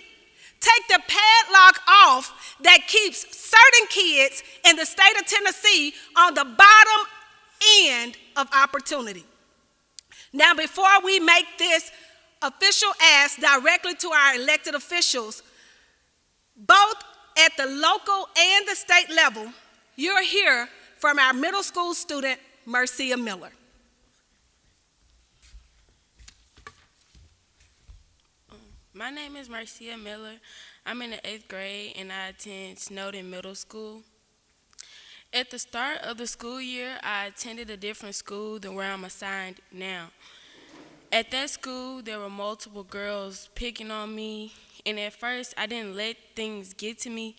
Take the padlock off that keeps certain kids in the state of Tennessee on the bottom end of opportunity. Now, before we make this official ask directly to our elected officials, both at the local and the state level, you'll hear from our middle school student, Marcia Miller. My name is Marcia Miller. I'm in the 8th grade and I attend Snowden Middle School. At the start of the school year, I attended a different school than where I'm assigned now. At that school, there were multiple girls picking on me, and at first I didn't let things get to me,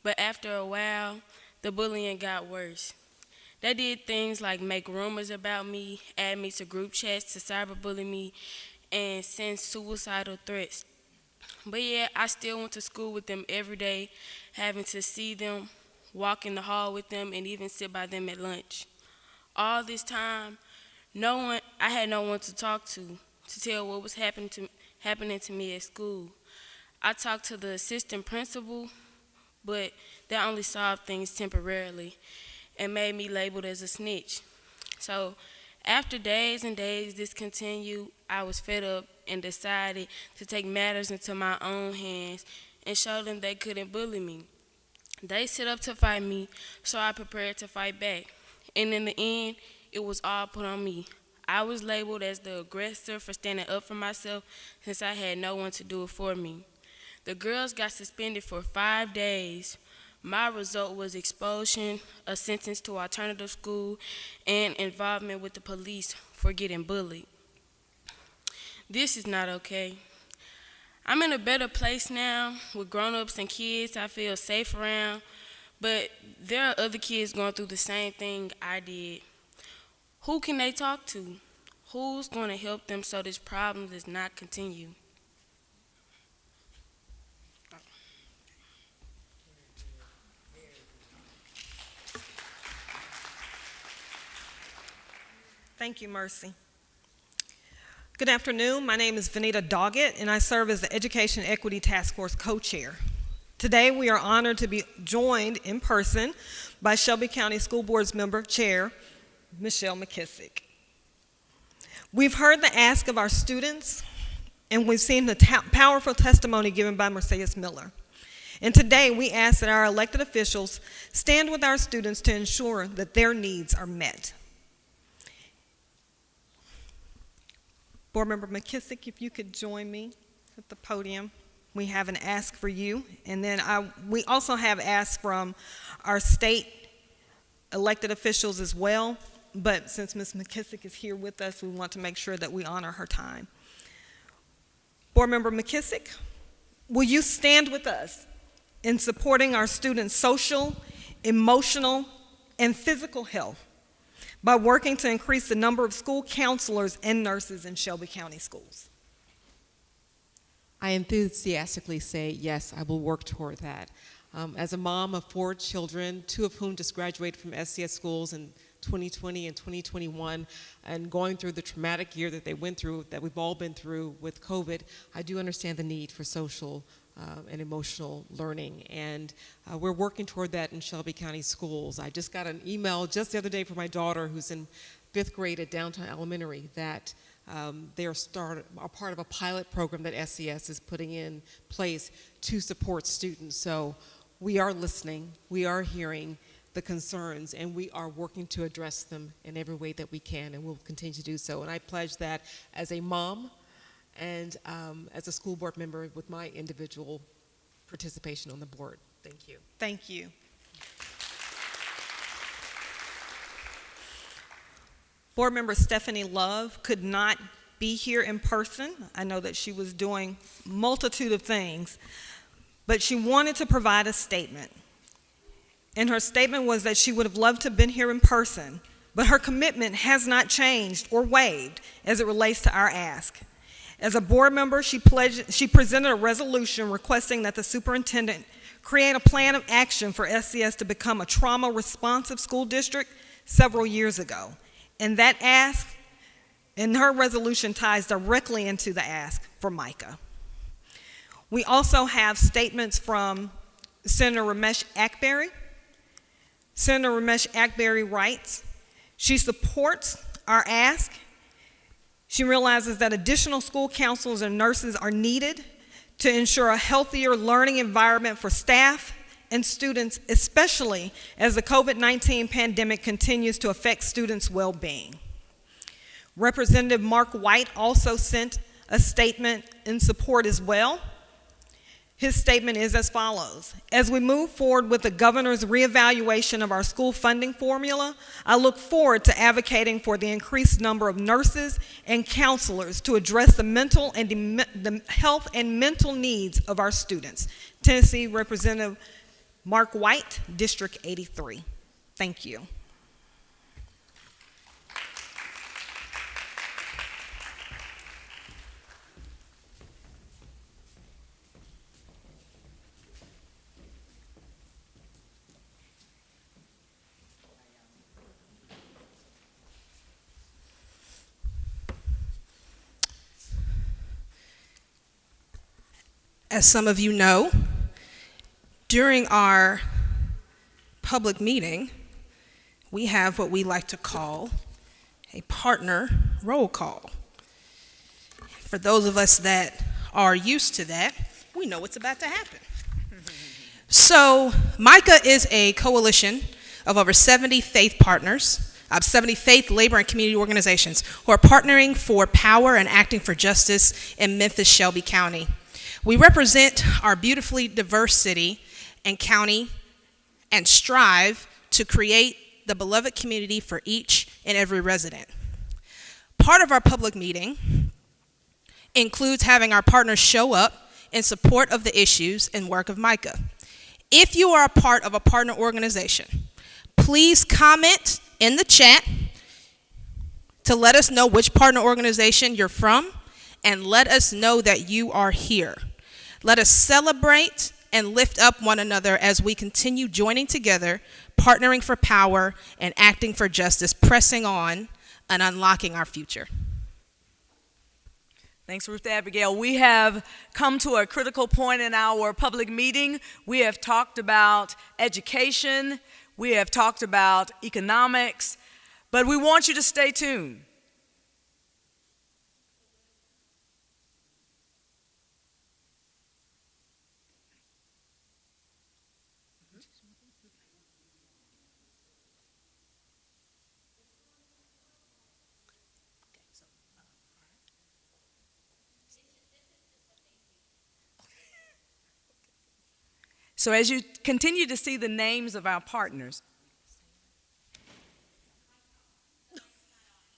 but after a while, the bullying got worse. They did things like make rumors about me, add me to group chats to cyberbully me, and send suicidal threats. But yeah, I still went to school with them every day, having to see them, walk in the hall with them, and even sit by them at lunch. All this time, I had no one to talk to tell what was happening to me at school. I talked to the assistant principal, but that only solved things temporarily and made me labeled as a snitch. So after days and days this continued, I was fed up and decided to take matters into my own hands and show them they couldn't bully me. They set up to fight me, so I prepared to fight back. And in the end, it was all put on me. I was labeled as the aggressor for standing up for myself since I had no one to do it for me. The girls got suspended for 5 days. My result was expulsion, a sentence to alternative school, and involvement with the police for getting bullied. This is not okay. I'm in a better place now with grown-ups and kids I feel safe around, but there are other kids going through the same thing I did. Who can they talk to? Who's going to help them so this problem does not continue? Thank you, Mercy. Good afternoon. My name is Vanita Doggett, and I serve as the Education Equity Task Force co-chair. Today, we are honored to be joined in person by Shelby County School Board's member chair, Michelle McKissick. We've heard the ask of our students, and we've seen the powerful testimony given by Mercedes Miller. And today, we ask that our elected officials stand with our students to ensure that their needs are met. Board Member McKissick, if you could join me at the podium. We have an ask for you. And then we also have asks from our state elected officials as well. But since Ms. McKissick is here with us, we want to make sure that we honor her time. Board Member McKissick, will you stand with us in supporting our students' social, emotional, and physical health by working to increase the number of school counselors and nurses in Shelby County schools? I enthusiastically say, yes, I will work toward that. As a mom of 4 children, 2 of whom just graduated from SCS schools in 2020 and 2021, and going through the traumatic year that they went through, that we've all been through with COVID, I do understand the need for social and emotional learning, and we're working toward that in Shelby County schools. I just got an email just the other day from my daughter who's in 5th grade at Downtown Elementary that they are part of a pilot program that SCS is putting in place to support students. So we are listening, we are hearing, the concerns, and we are working to address them in every way that we can, and we'll continue to do so. And I pledge that as a mom and as a school board member with my individual participation on the board. Thank you. Thank you. Board member Stephanie Love could not be here in person. I know that she was doing multitude of things, but she wanted to provide a statement. And her statement was that she would have loved to have been here in person, but her commitment has not changed or waived as it relates to our ask. As a board member, she presented a resolution requesting that the superintendent create a plan of action for SCS to become a trauma-responsive school district several years ago. And that ask, and her resolution ties directly into the ask for MICAH. We also have statements from Senator Ramesh Akbari. Senator Ramesh Akbari writes, she supports our ask. She realizes that additional school counselors and nurses are needed to ensure a healthier learning environment for staff and students, especially as the COVID-19 pandemic continues to affect students' well-being. Representative Mark White also sent a statement in support as well. His statement is as follows. As we move forward with the governor's reevaluation of our school funding formula, I look forward to advocating for the increased number of nurses and counselors to address the mental and the health and mental needs of our students. Tennessee Representative Mark White, District 83. Thank you. As some of you know, during our public meeting, we have what we like to call a partner roll call. For those of us that are used to that, we know what's about to happen. So, MICAH is a coalition of over 70 faith partners, 70 faith, labor, and community organizations who are partnering for power and acting for justice in Memphis, Shelby County. We represent our beautifully diverse city and county and strive to create the beloved community for each and every resident. Part of our public meeting includes having our partners show up in support of the issues and work of MICAH. If you are a part of a partner organization, please comment in the chat to let us know which partner organization you're from and let us know that you are here. Let us celebrate and lift up one another as we continue joining together, partnering for power and acting for justice, pressing on and unlocking our future. Thanks, Ruth Abigail. We have come to a critical point in our public meeting. We have talked about education, we have talked about economics, but we want you to stay tuned. So as you continue to see the names of our partners.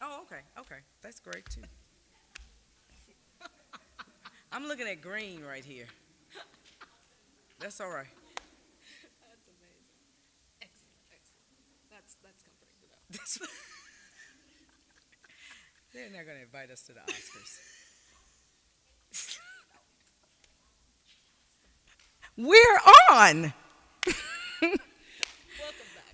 Oh, okay, that's great too. I'm looking at green right here. That's all right. That's amazing. Excellent. That's comforting to know. They're not going to invite us to the Oscars. We're on.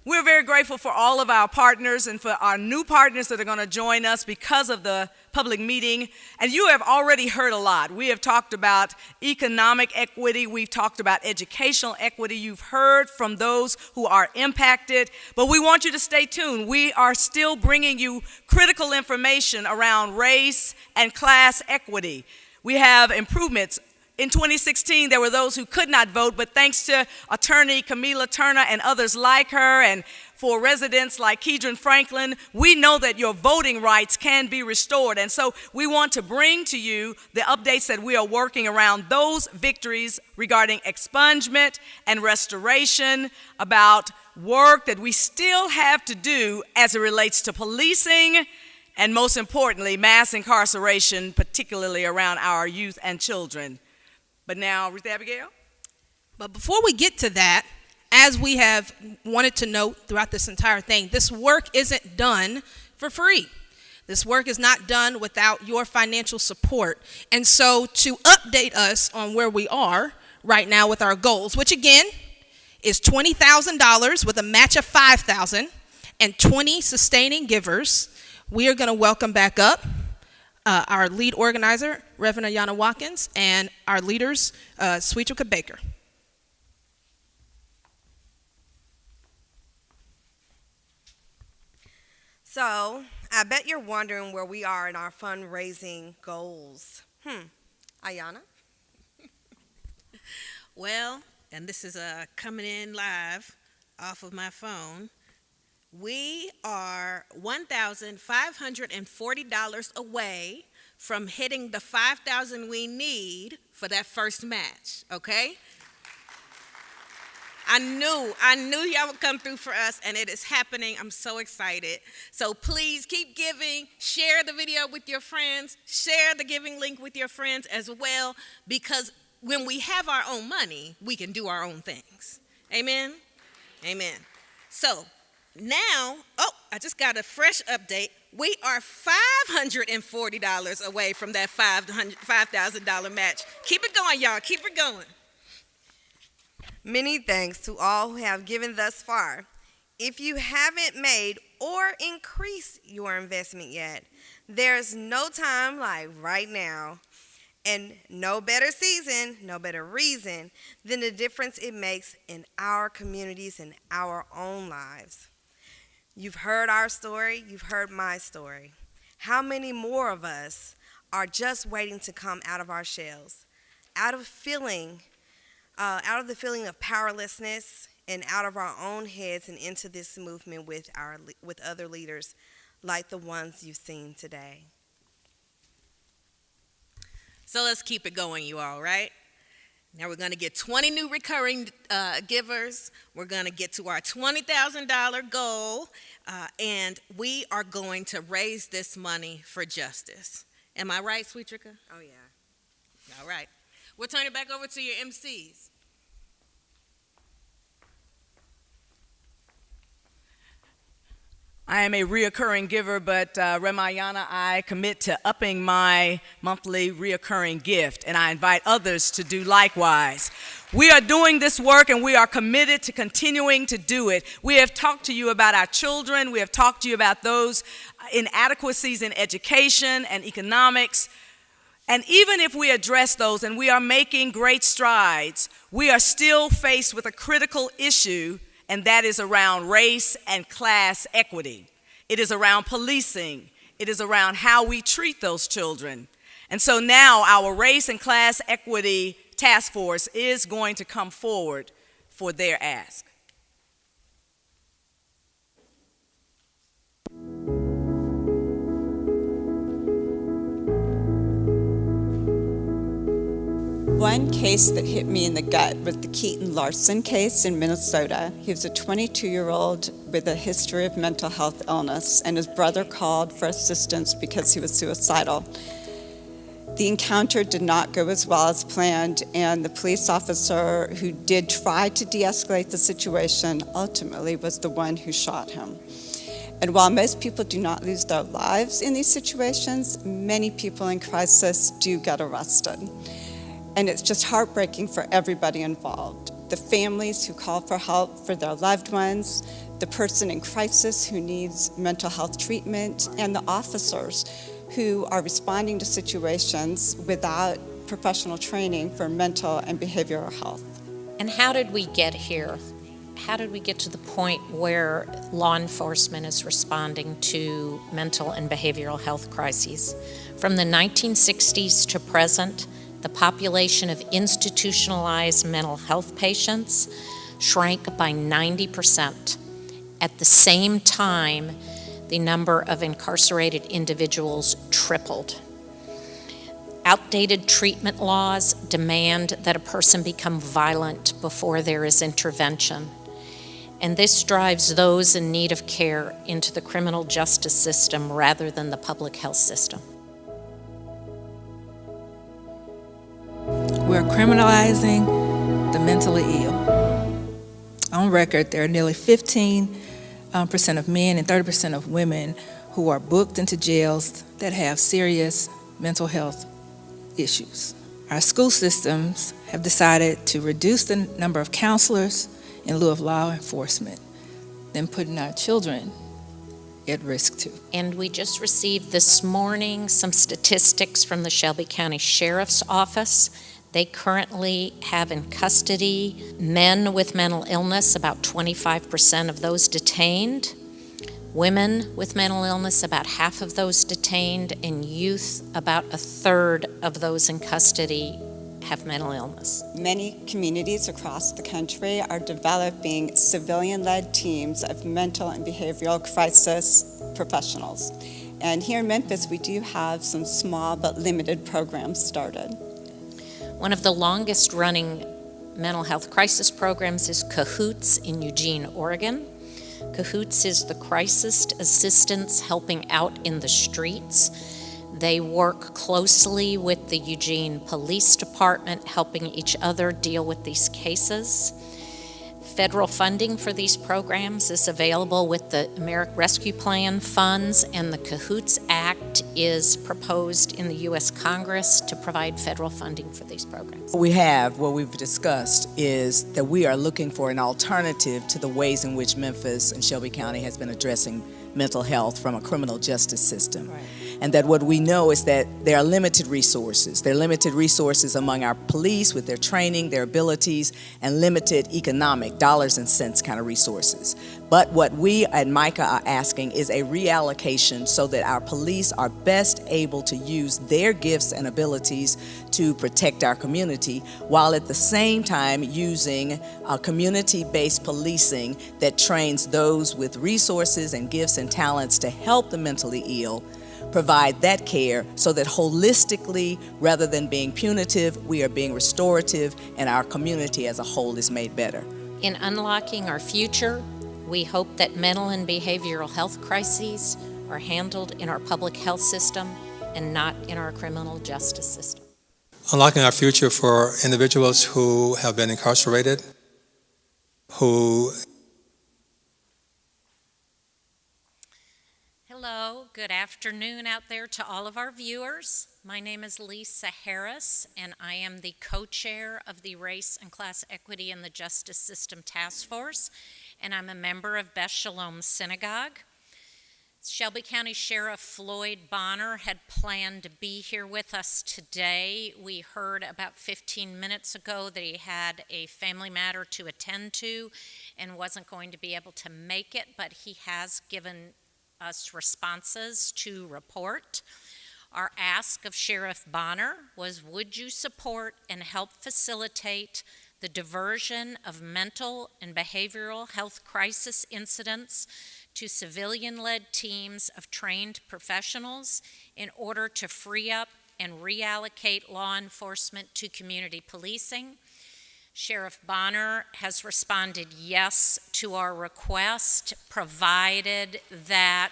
We're very grateful for all of our partners and for our new partners that are going to join us because of the public meeting. And you have already heard a lot. We have talked about economic equity. We've talked about educational equity. You've heard from those who are impacted. But we want you to stay tuned. We are still bringing you critical information around race and class equity. We have improvements in 2016, there were those who could not vote, but thanks to attorney Camila Turner and others like her, and for residents like Kedron Franklin, we know that your voting rights can be restored. And so we want to bring to you the updates that we are working around those victories regarding expungement and restoration, about work that we still have to do as it relates to policing, and most importantly, mass incarceration, particularly around our youth and children. But now, Ruth Abigail? But before we get to that, as we have wanted to note throughout this entire thing, this work isn't done for free. This work is not done without your financial support. And so to update us on where we are right now with our goals, which again is $20,000 with a match of $5,000 and 20 sustaining givers, we are going to welcome back up our lead organizer, Reverend Ayanna Watkins, and our leaders, Sweetrika Baker. So, I bet you're wondering where we are in our fundraising goals. Ayanna? Well, and this is coming in live off of my phone. We are $1,540 away from hitting the $5,000 we need for that first match, okay? I knew y'all would come through for us, and it is happening. I'm so excited. So please keep giving. Share the video with your friends. Share the giving link with your friends as well, because when we have our own money, we can do our own things. Amen? Amen. So now, I just got a fresh update. We are $540 away from that $5,000 match. Keep it going, y'all. Keep it going. Many thanks to all who have given thus far. If you haven't made or increased your investment yet, there's no time like right now, and no better season, no better reason than the difference it makes in our communities and our own lives. You've heard our story, you've heard my story. How many more of us are just waiting to come out of our shells, out of the feeling of powerlessness, and out of our own heads and into this movement with other leaders like the ones you've seen today. So let's keep it going, you all, right? Now we're going to get 20 new recurring givers. We're going to get to our $20,000 goal, and we are going to raise this money for justice. Am I right, Sweetrika? Oh, yeah. All right. We'll turn it back over to your MCs. I am a reoccurring giver, but Ramayana, I commit to upping my monthly reoccurring gift, and I invite others to do likewise. We are doing this work, and we are committed to continuing to do it. We have talked to you about our children. We have talked to you about those inadequacies in education and economics. And even if we address those, and we are making great strides, we are still faced with a critical issue, and that is around race and class equity. It is around policing. It is around how we treat those children. And so now our Race and Class Equity Task Force is going to come forward for their ask. One case that hit me in the gut was the Keaton Larson case in Minnesota. He was a 22-year-old with a history of mental health illness, and his brother called for assistance because he was suicidal. The encounter did not go as well as planned, and the police officer who did try to de-escalate the situation ultimately was the one who shot him. And while most people do not lose their lives in these situations, many people in crisis do get arrested. And it's just heartbreaking for everybody involved. The families who call for help for their loved ones, the person in crisis who needs mental health treatment, and the officers who are responding to situations without professional training for mental and behavioral health. And how did we get here? How did we get to the point where law enforcement is responding to mental and behavioral health crises? From the 1960s to present, the population of institutionalized mental health patients shrank by 90%. At the same time, the number of incarcerated individuals tripled. Outdated treatment laws demand that a person become violent before there is intervention. And this drives those in need of care into the criminal justice system rather than the public health system. We're criminalizing the mentally ill. On record, there are nearly 15% of men and 30% of women who are booked into jails that have serious mental health issues. Our school systems have decided to reduce the number of counselors in lieu of law enforcement, then putting our children at risk too. And we just received this morning some statistics from the Shelby County Sheriff's Office. They currently have in custody men with mental illness, about 25% of those detained, women with mental illness, about half of those detained, and youth, about a third of those in custody have mental illness. Many communities across the country are developing civilian-led teams of mental and behavioral crisis professionals. And here in Memphis, we do have some small but limited programs started. One of the longest running mental health crisis programs is CAHOOTS in Eugene, Oregon. CAHOOTS is the Crisis Assistance Helping Out in the Streets. They work closely with the Eugene Police Department, helping each other deal with these cases. Federal funding for these programs is available with the American Rescue Plan funds, and the CAHOOTS Act is proposed in the U.S. Congress to provide federal funding for these programs. What we've discussed is that we are looking for an alternative to the ways in which Memphis and Shelby County has been addressing mental health from a criminal justice system. Right. And that what we know is that there are limited resources. There are limited resources among our police with their training, their abilities, and limited economic dollars and cents kind of resources. But what we at MICAH are asking is a reallocation so that our police are best able to use their gifts and abilities to protect our community, while at the same time using community-based policing that trains those with resources and gifts and talents to help the mentally ill provide that care, so that holistically, rather than being punitive, we are being restorative and our community as a whole is made better. In unlocking our future, we hope that mental and behavioral health crises are handled in our public health system and not in our criminal justice system. Unlocking our future for individuals who have been incarcerated, who... Hello, good afternoon out there to all of our viewers. My name is Lisa Harris, and I am the co-chair of the Race and Class Equity in the Justice System Task Force, and I'm a member of Beth Shalom Synagogue. Shelby County Sheriff Floyd Bonner had planned to be here with us today. We heard about 15 minutes ago that he had a family matter to attend to and wasn't going to be able to make it, but he has given us responses to report. Our ask of Sheriff Bonner was, would you support and help facilitate the diversion of mental and behavioral health crisis incidents to civilian-led teams of trained professionals in order to free up and reallocate law enforcement to community policing? Sheriff Bonner has responded yes to our request, provided that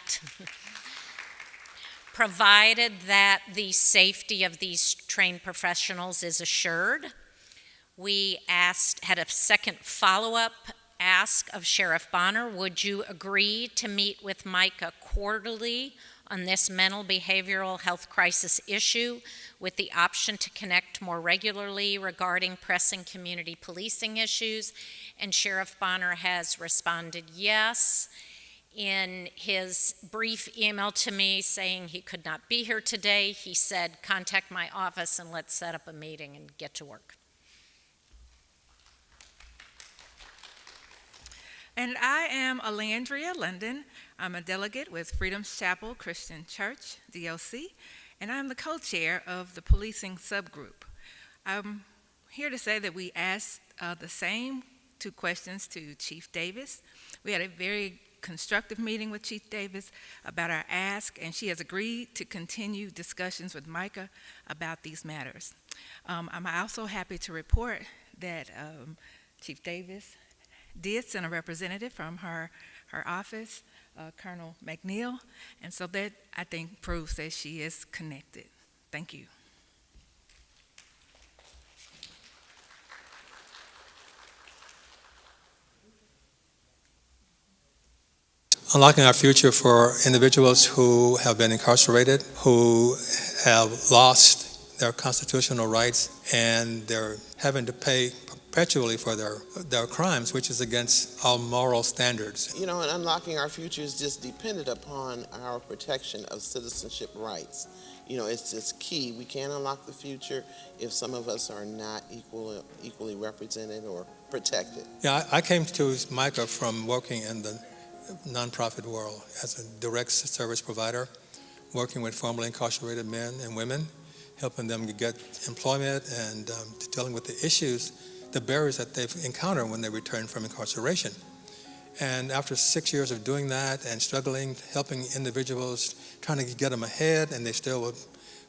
the safety of these trained professionals is assured. We had a second follow-up ask of Sheriff Bonner, would you agree to meet with MICAH quarterly on this mental behavioral health crisis issue with the option to connect more regularly regarding pressing community policing issues? And Sheriff Bonner has responded yes. In his brief email to me saying he could not be here today, he said, contact my office and let's set up a meeting and get to work. And I am Alandria London. I'm a delegate with Freedom's Chapel Christian Church, DOC, and I'm the co-chair of the policing subgroup. I'm here to say that we asked the same two questions to Chief Davis. We had a very constructive meeting with Chief Davis about our ask, and she has agreed to continue discussions with MICAH about these matters. I'm also happy to report that Chief Davis did send a representative from her office, Colonel McNeil, and so that, I think, proves that she is connected. Thank you. Unlocking our future for individuals who have been incarcerated, who have lost their constitutional rights, and they're having to pay perpetually for their crimes, which is against all moral standards. You know, and unlocking our future is just dependent upon our protection of citizenship rights. You know, it's just key. We can't unlock the future if some of us are not equally represented or protected. Yeah, I came to MICAH from working in the nonprofit world as a direct service provider, working with formerly incarcerated men and women, helping them get employment and dealing with the issues, the barriers that they've encountered when they return from incarceration. And after 6 years of doing that and struggling, helping individuals, trying to get them ahead, and they still were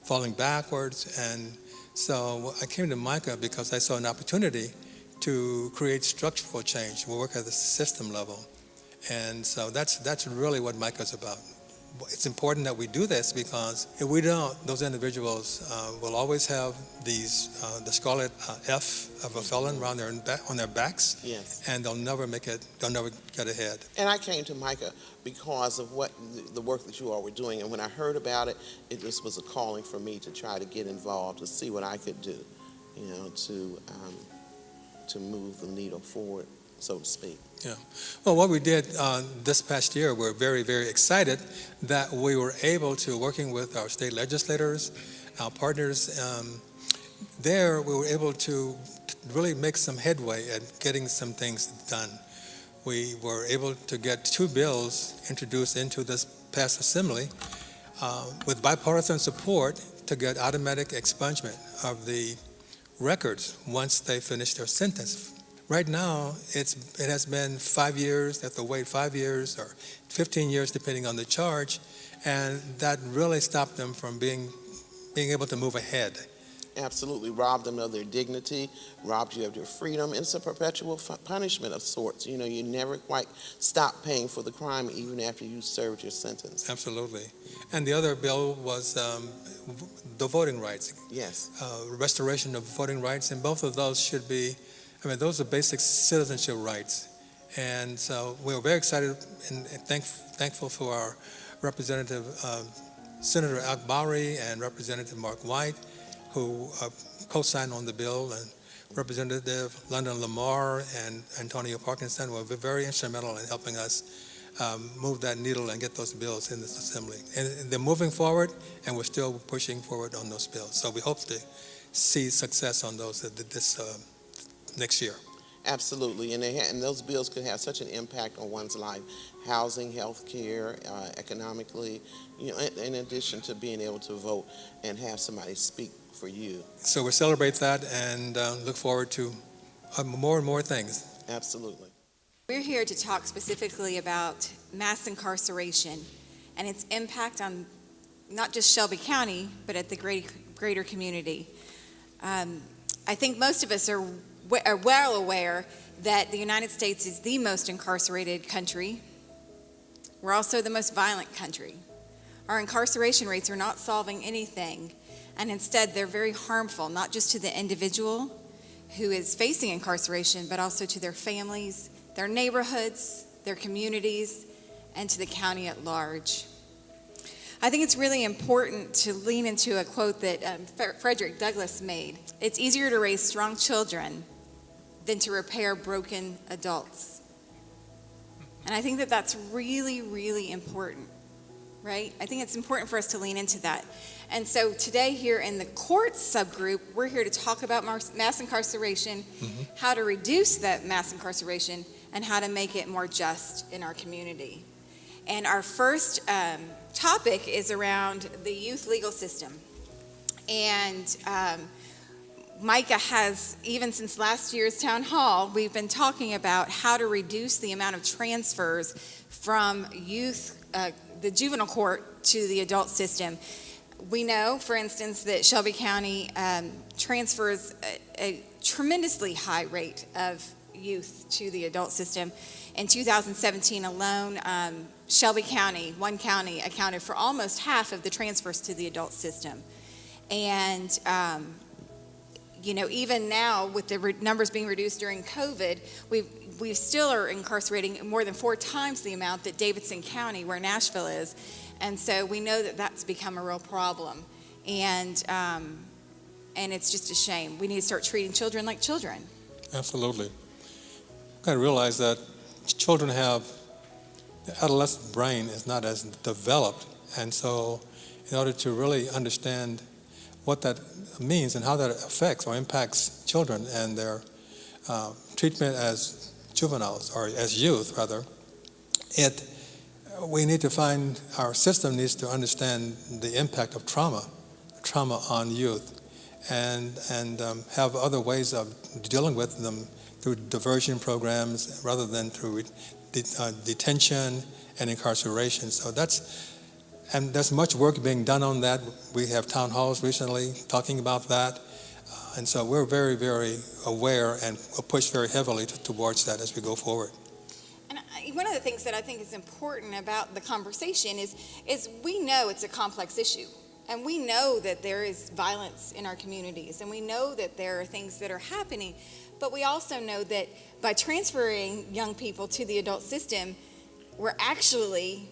falling backwards. And so I came to MICAH because I saw an opportunity to create structural change. We work at the system level. And so that's really what MICAH is about. It's important that we do this because if we don't, those individuals will always have these the scarlet F of a felon around on their backs. Yes. And they'll never make it. They'll never get ahead. And I came to MICAH because of what the work that you all were doing. And when I heard about it, it just was a calling for me to try to get involved, to see what I could do, you know, to move the needle forward, so to speak. Yeah. Well, what we did this past year, we're very, very excited that we were able to, working with our state legislators, our partners there, we were able to really make some headway at getting some things done. We were able to get 2 bills introduced into this past assembly with bipartisan support to get automatic expungement of the records once they finish their sentence. Right now, it has been 5 years. They have to wait 5 years or 15 years, depending on the charge, and that really stopped them from being able to move ahead. Absolutely, robbed them of their dignity, robbed you of your freedom. It's a perpetual punishment of sorts. You know, you never quite stop paying for the crime even after you served your sentence. Absolutely. And the other bill was the voting rights. Yes. Restoration of voting rights, and both of those should be, I mean, those are basic citizenship rights. And so we're very excited and thankful for our Representative Senator Akbari and Representative Mark White, who co-signed on the bill, and Representative London Lamar and Antonio Parkinson were very instrumental in helping us move that needle and get those bills in this assembly. And they're moving forward, and we're still pushing forward on those bills. So we hope to see success on those this next year. Absolutely, and those bills could have such an impact on one's life, housing, health care, economically, you know, in addition to being able to vote and have somebody speak for you. So we celebrate that and look forward to more and more things. Absolutely. We're here to talk specifically about mass incarceration and its impact on not just Shelby County, but at the greater community. I think most of us are well aware that the United States is the most incarcerated country. We're also the most violent country. Our incarceration rates are not solving anything, and instead they're very harmful, not just to the individual who is facing incarceration, but also to their families, their neighborhoods, their communities, and to the county at large. I think it's really important to lean into a quote that Frederick Douglass made. It's easier to raise strong children than to repair broken adults. And I think that that's really, really important, right? I think it's important for us to lean into that. And so today here in the courts subgroup, we're here to talk about mass incarceration, how to reduce that mass incarceration, and how to make it more just in our community. And our first topic is around the youth legal system. And MICAH has, even since last year's town hall, we've been talking about how to reduce the amount of transfers from the juvenile court to the adult system. We know, for instance, that Shelby County transfers a tremendously high rate of youth to the adult system. In 2017 alone, Shelby County, one county, accounted for almost half of the transfers to the adult system. And even now, with the numbers being reduced during COVID, we still are incarcerating more than 4 times the amount that Davidson County, where Nashville is. And so we know that that's become a real problem. And it's just a shame. We need to start treating children like children. Absolutely. You've got to realize that children the adolescent brain is not as developed. And so in order to really understand what that means and how that affects or impacts children and their treatment as juveniles, or as youth rather, we need to find, our system needs to understand the impact of trauma on youth, and have other ways of dealing with them through diversion programs rather than through detention and incarceration. So there's much work being done on that. We have town halls recently talking about that. And so we're very, very aware and push very heavily towards that as we go forward. And one of the things that I think is important about the conversation is we know it's a complex issue. And we know that there is violence in our communities. And we know that there are things that are happening. But we also know that by transferring young people to the adult system, we're actually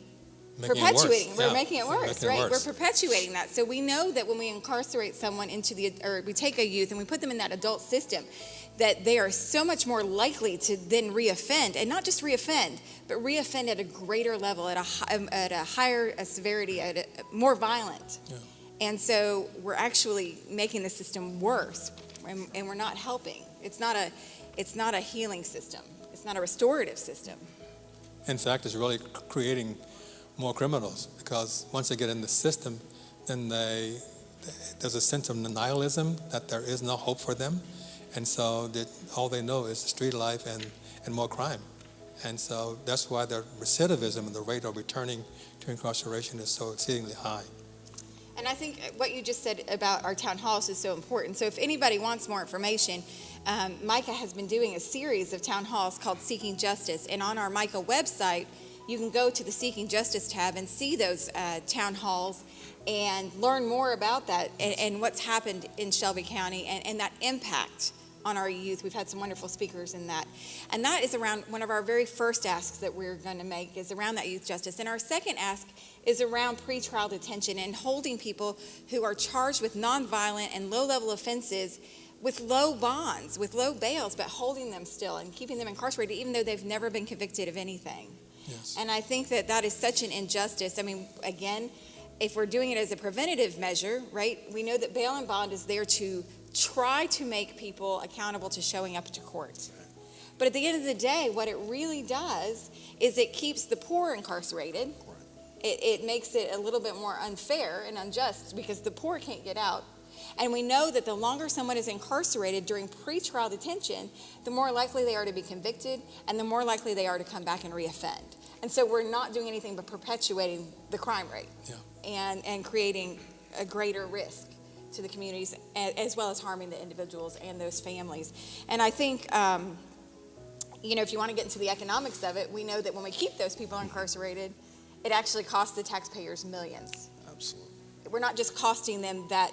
perpetuating. We're making it worse, right? We're perpetuating that. So we know that when we incarcerate someone or we take a youth and we put them in that adult system, that they are so much more likely to then reoffend, and not just reoffend, but reoffend at a greater level, at a higher severity, more violent. Yeah. And so we're actually making the system worse, and we're not helping. It's not a healing system. It's not a restorative system. In fact, it's really creating more criminals, because once they get in the system, then there's a sense of nihilism, that there is no hope for them. And so all they know is street life and more crime. And so that's why the recidivism and the rate of returning to incarceration is so exceedingly high. And I think what you just said about our town halls is so important. So if anybody wants more information, MICAH has been doing a series of town halls called Seeking Justice. And on our MICAH website, you can go to the Seeking Justice tab and see those town halls and learn more about that and what's happened in Shelby County and that impact on our youth. We've had some wonderful speakers in that. And that is around one of our very first asks that we're going to make is around that youth justice. And our second ask is around pretrial detention and holding people who are charged with nonviolent and low-level offenses with low bonds, with low bails, but holding them still and keeping them incarcerated even though they've never been convicted of anything. Yes. And I think that is such an injustice. I mean, again, if we're doing it as a preventative measure, right, we know that bail and bond is there to try to make people accountable to showing up to court. But at the end of the day, what it really does is it keeps the poor incarcerated. It makes it a little bit more unfair and unjust because the poor can't get out. And we know that the longer someone is incarcerated during pretrial detention, the more likely they are to be convicted and the more likely they are to come back and reoffend. And so we're not doing anything but perpetuating the crime rate and creating a greater risk to the communities, as well as harming the individuals and those families. And I think, if you want to get into the economics of it, we know that when we keep those people incarcerated, it actually costs the taxpayers millions. Absolutely. We're not just costing them that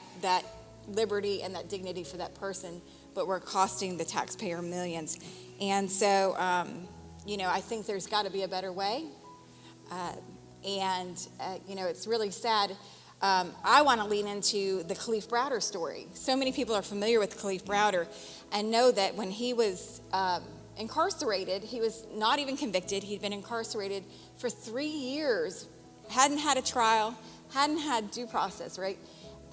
liberty and that dignity for that person, but we're costing the taxpayer millions. And so, I think there's got to be a better way. It's really sad. I want to lean into the Khalif Browder story. So many people are familiar with Khalif Browder and know that when he was incarcerated, he was not even convicted. He'd been incarcerated for 3 years, hadn't had a trial, hadn't had due process, right?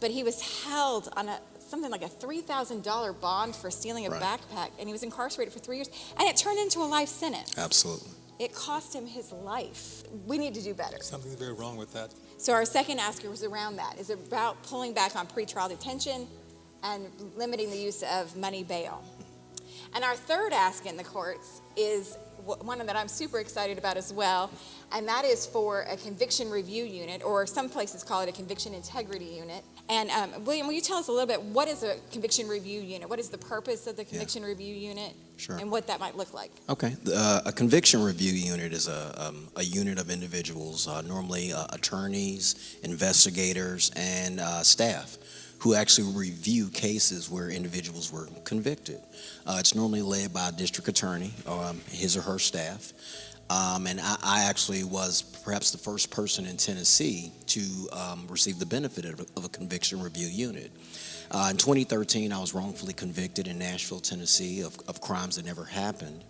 But he was held on something like a $3,000 bond for stealing a backpack, and he was incarcerated for 3 years, and it turned into a life sentence. Absolutely. It cost him his life. We need to do better. Something's very wrong with that. So our second ask was around that. Is about pulling back on pretrial detention and limiting the use of money bail. And our third ask in the courts is one that I'm super excited about as well, and that is for a conviction review unit, or some places call it a conviction integrity unit. And William, will you tell us a little bit, what is a conviction review unit? What is the purpose of the conviction review unit? Sure. And what that might look like? Okay. A conviction review unit is a unit of individuals, normally attorneys, investigators, and staff, who actually review cases where individuals were convicted. It's normally led by a district attorney or his or her staff. And I actually was perhaps the first person in Tennessee to receive the benefit of a conviction review unit. In 2013, I was wrongfully convicted in Nashville, Tennessee of crimes that never happened.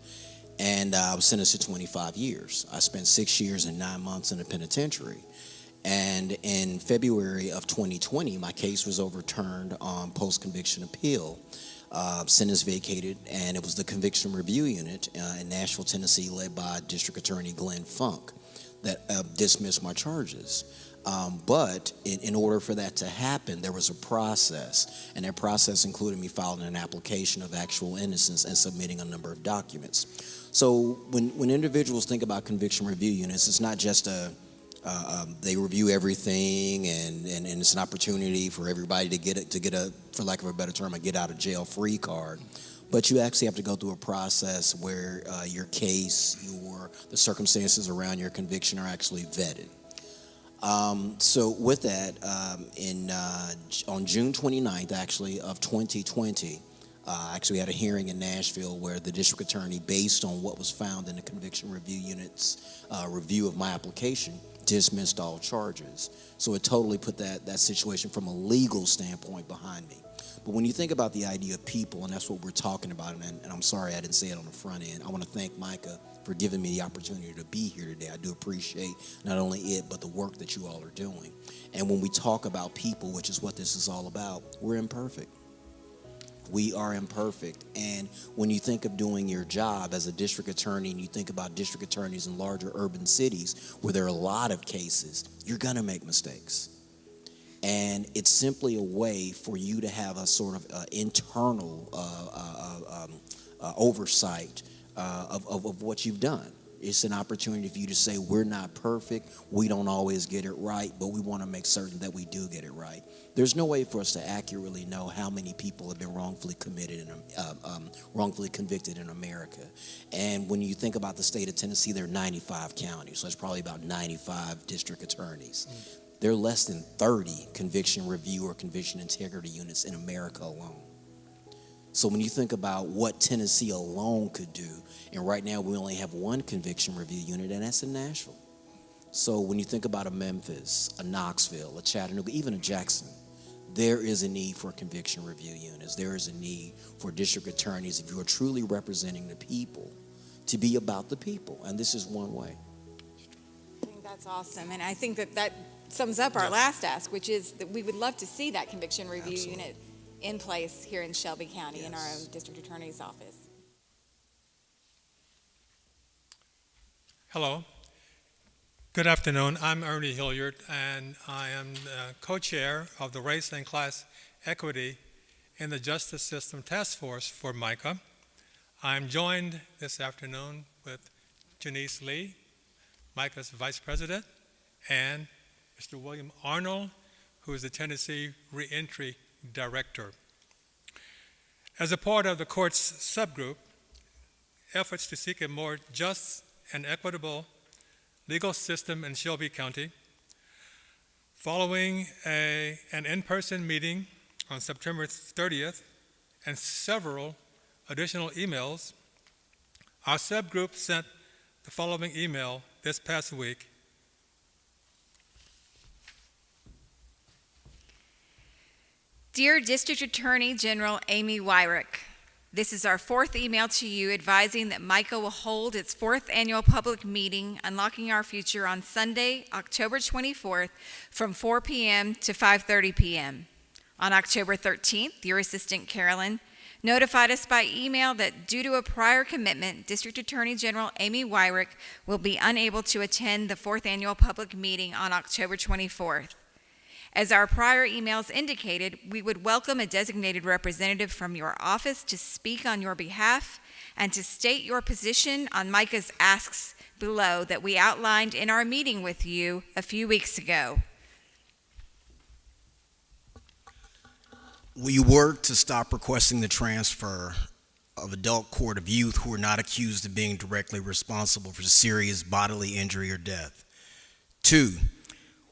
And I was sentenced to 25 years. I spent 6 years and 9 months in the penitentiary. And in February of 2020, my case was overturned on post-conviction appeal. Sentence vacated, and it was the conviction review unit in Nashville, Tennessee, led by District Attorney Glenn Funk, that dismissed my charges. But in order for that to happen, there was a process, and that process included me filing an application of actual innocence and submitting a number of documents. So when individuals think about conviction review units, it's not just they review everything, and it's an opportunity for everybody to get a, for lack of a better term, a get out of jail free card. But you actually have to go through a process where your case, the circumstances around your conviction are actually vetted. So with that, on June 29th, actually, of 2020, I actually had a hearing in Nashville where the district attorney, based on what was found in the conviction review unit's review of my application, dismissed all charges. So it totally put that situation from a legal standpoint behind me. But when you think about the idea of people, and that's what we're talking about, and I'm sorry I didn't say it on the front end, I want to thank MICAH for giving me the opportunity to be here today. I do appreciate not only it, but the work that you all are doing. And when we talk about people, which is what this is all about, we're imperfect. We are imperfect. And when you think of doing your job as a district attorney, and you think about district attorneys in larger urban cities where there are a lot of cases, you're going to make mistakes. And it's simply a way for you to have a sort of internal oversight of what you've done. It's an opportunity for you to say, we're not perfect, we don't always get it right, but we want to make certain that we do get it right. There's no way for us to accurately know how many people have been wrongfully convicted in America. And when you think about the state of Tennessee, there are 95 counties, so that's probably about 95 district attorneys. There are less than 30 conviction review or conviction integrity units in America alone. So when you think about what Tennessee alone could do, and right now we only have one conviction review unit, and that's in Nashville. So when you think about a Memphis, a Knoxville, a Chattanooga, even a Jackson, there is a need for conviction review units. There is a need for district attorneys, if you are truly representing the people, to be about the people, and this is one way. I think that's awesome, and I think that sums up our last ask, which is that we would love to see that conviction review unit in place here in Shelby County in our own district attorney's office. Hello. Good afternoon. I'm Ernie Hilliard, and I am co-chair of the Race and Class Equity in the Justice System Task Force for MICAH. I'm joined this afternoon with Janice Lee, MICAH's Vice President, and Mr. William Arnold, who is the Tennessee Reentry Director. As a part of the court's subgroup, efforts to seek a more just and equitable legal system in Shelby County, following an in-person meeting on September 30th and several additional emails, our subgroup sent the following email this past week. Dear District Attorney General Amy Wyrick, this is our fourth email to you advising that MICAH will hold its fourth annual public meeting, Unlocking Our Future, on Sunday, October 24th from 4 p.m. to 5:30 p.m. On October 13th, your assistant Carolyn notified us by email that due to a prior commitment, District Attorney General Amy Wyrick will be unable to attend the fourth annual public meeting on October 24th. As our prior emails indicated, we would welcome a designated representative from your office to speak on your behalf and to state your position on MICAH's asks below that we outlined in our meeting with you a few weeks ago. Will you work to stop requesting the transfer of adult court of youth who are not accused of being directly responsible for serious bodily injury or death? 2,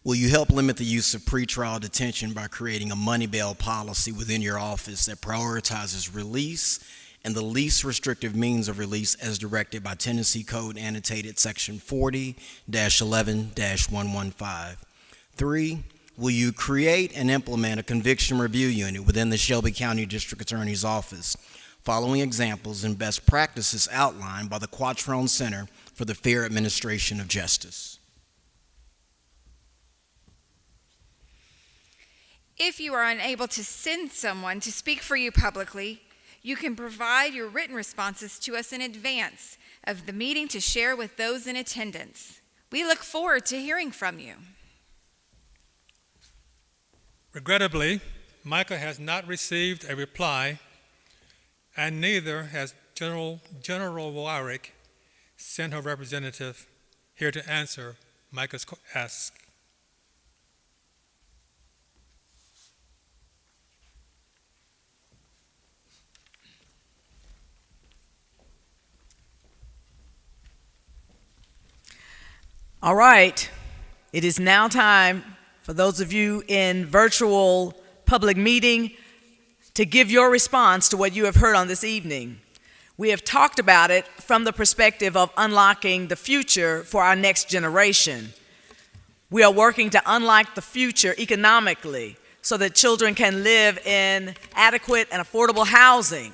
will you help limit the use of pretrial detention by creating a money bail policy within your office that prioritizes release and the least restrictive means of release as directed by Tennessee Code annotated section 40-11-115? 3, will you create and implement a conviction review unit within the Shelby County District Attorney's Office, following examples and best practices outlined by the Quattrone Center for the Fair Administration of Justice? If you are unable to send someone to speak for you publicly, you can provide your written responses to us in advance of the meeting to share with those in attendance. We look forward to hearing from you. Regrettably, MICAH has not received a reply, and neither has General Wyrick sent her representative here to answer MICAH's ask. All right, it is now time for those of you in virtual public meeting to give your response to what you have heard on this evening. We have talked about it from the perspective of unlocking the future for our next generation. We are working to unlock the future economically so that children can live in adequate and affordable housing.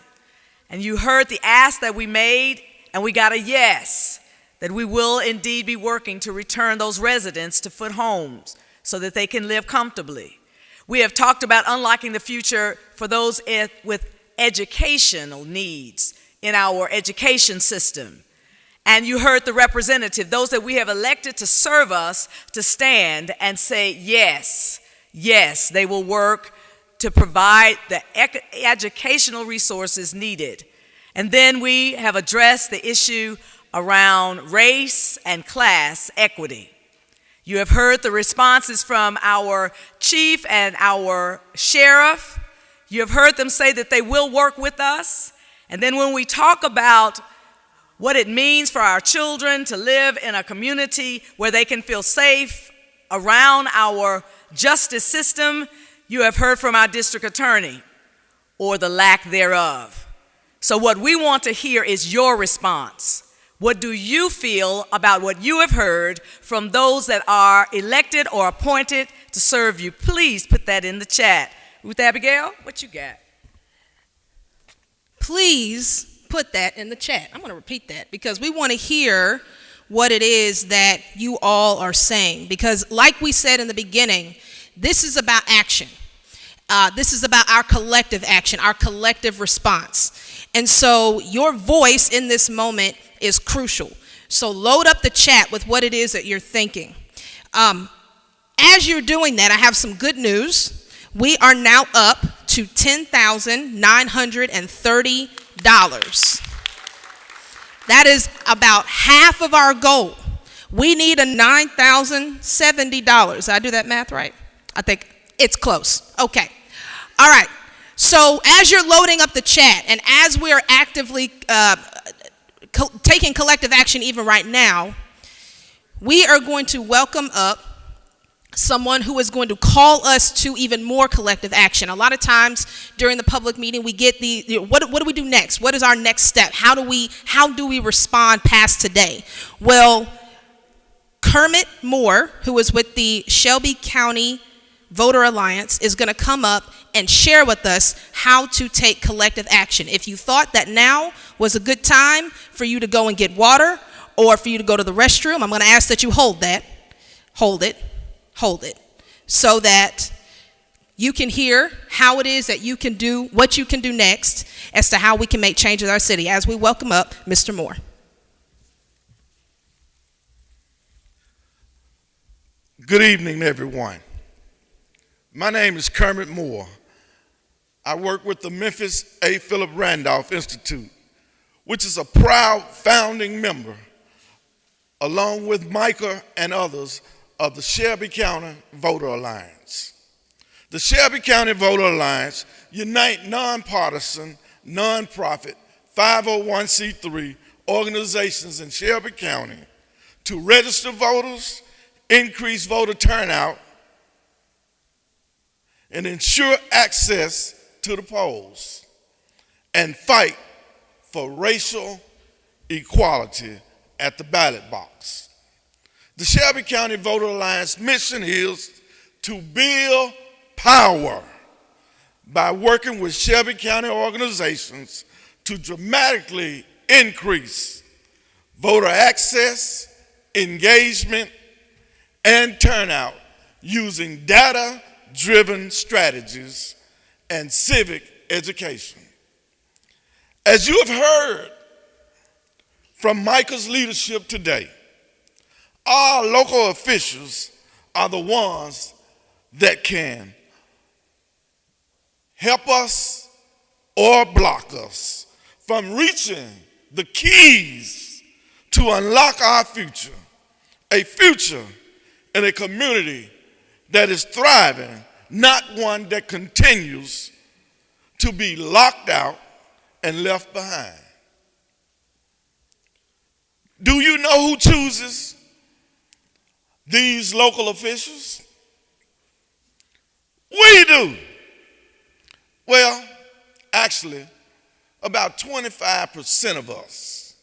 And you heard the ask that we made, and we got a yes, that we will indeed be working to return those residents to foot homes so that they can live comfortably. We have talked about unlocking the future for those with educational needs in our education system. And you heard the representative, those that we have elected to serve us, to stand and say, yes, yes, they will work to provide the educational resources needed. And then we have addressed the issue around race and class equity. You have heard the responses from our chief and our sheriff. You have heard them say that they will work with us. And then when we talk about what it means for our children to live in a community where they can feel safe around our justice system, you have heard from our district attorney, or the lack thereof. So what we want to hear is your response. What do you feel about what you have heard from those that are elected or appointed to serve you? Please put that in the chat. Ruth Abigail, what you got? Please put that in the chat. I'm going to repeat that because we want to hear what it is that you all are saying. Because like we said in the beginning, this is about action. This is about our collective action, our collective response. And so your voice in this moment is crucial. So load up the chat with what it is that you're thinking. As you're doing that, I have some good news. We are now up to $10,930. That is about half of our goal. We need a $9,070. Did I do that math right? I think it's close. Okay. All right. So as you're loading up the chat and as we are actively taking collective action even right now, we are going to welcome up someone who is going to call us to even more collective action. A lot of times during the public meeting, we get what do we do next? What is our next step? How do we respond past today? Well, Kermit Moore, who is with the Shelby County Voter Alliance, is going to come up and share with us how to take collective action. If you thought that now was a good time for you to go and get water or for you to go to the restroom, I'm going to ask that you hold it, so that you can hear how it is that you can do what you can do next as to how we can make changes in our city as we welcome up Mr. Moore. Good evening, everyone. My name is Kermit Moore. I work with the Memphis A. Philip Randolph Institute, which is a proud founding member, along with MICAH and others, of the Shelby County Voter Alliance. The Shelby County Voter Alliance unite nonpartisan, nonprofit, 501c3 organizations in Shelby County to register voters, increase voter turnout, and ensure access to the polls, and fight for racial equality at the ballot box. The Shelby County Voter Alliance mission is to build power by working with Shelby County organizations to dramatically increase voter access, engagement, and turnout using data-driven strategies and civic education. As you have heard from MICAH's leadership today, our local officials are the ones that can help us or block us from reaching the keys to unlock our future, a future in a community that is thriving, not one that continues to be locked out and left behind. Do you know who chooses these local officials? We do. Well, actually, about 25% of us,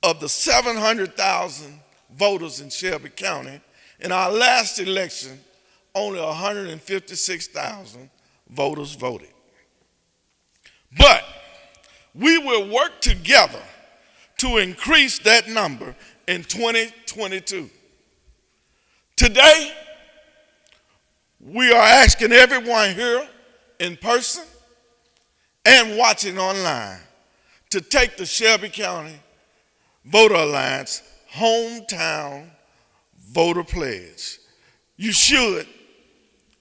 of the 700,000 voters in Shelby County, in our last election, only 156,000 voters voted. But we will work together to increase that number in 2022. Today, we are asking everyone here in person and watching online to take the Shelby County Voter Alliance Hometown Voter Pledge. You should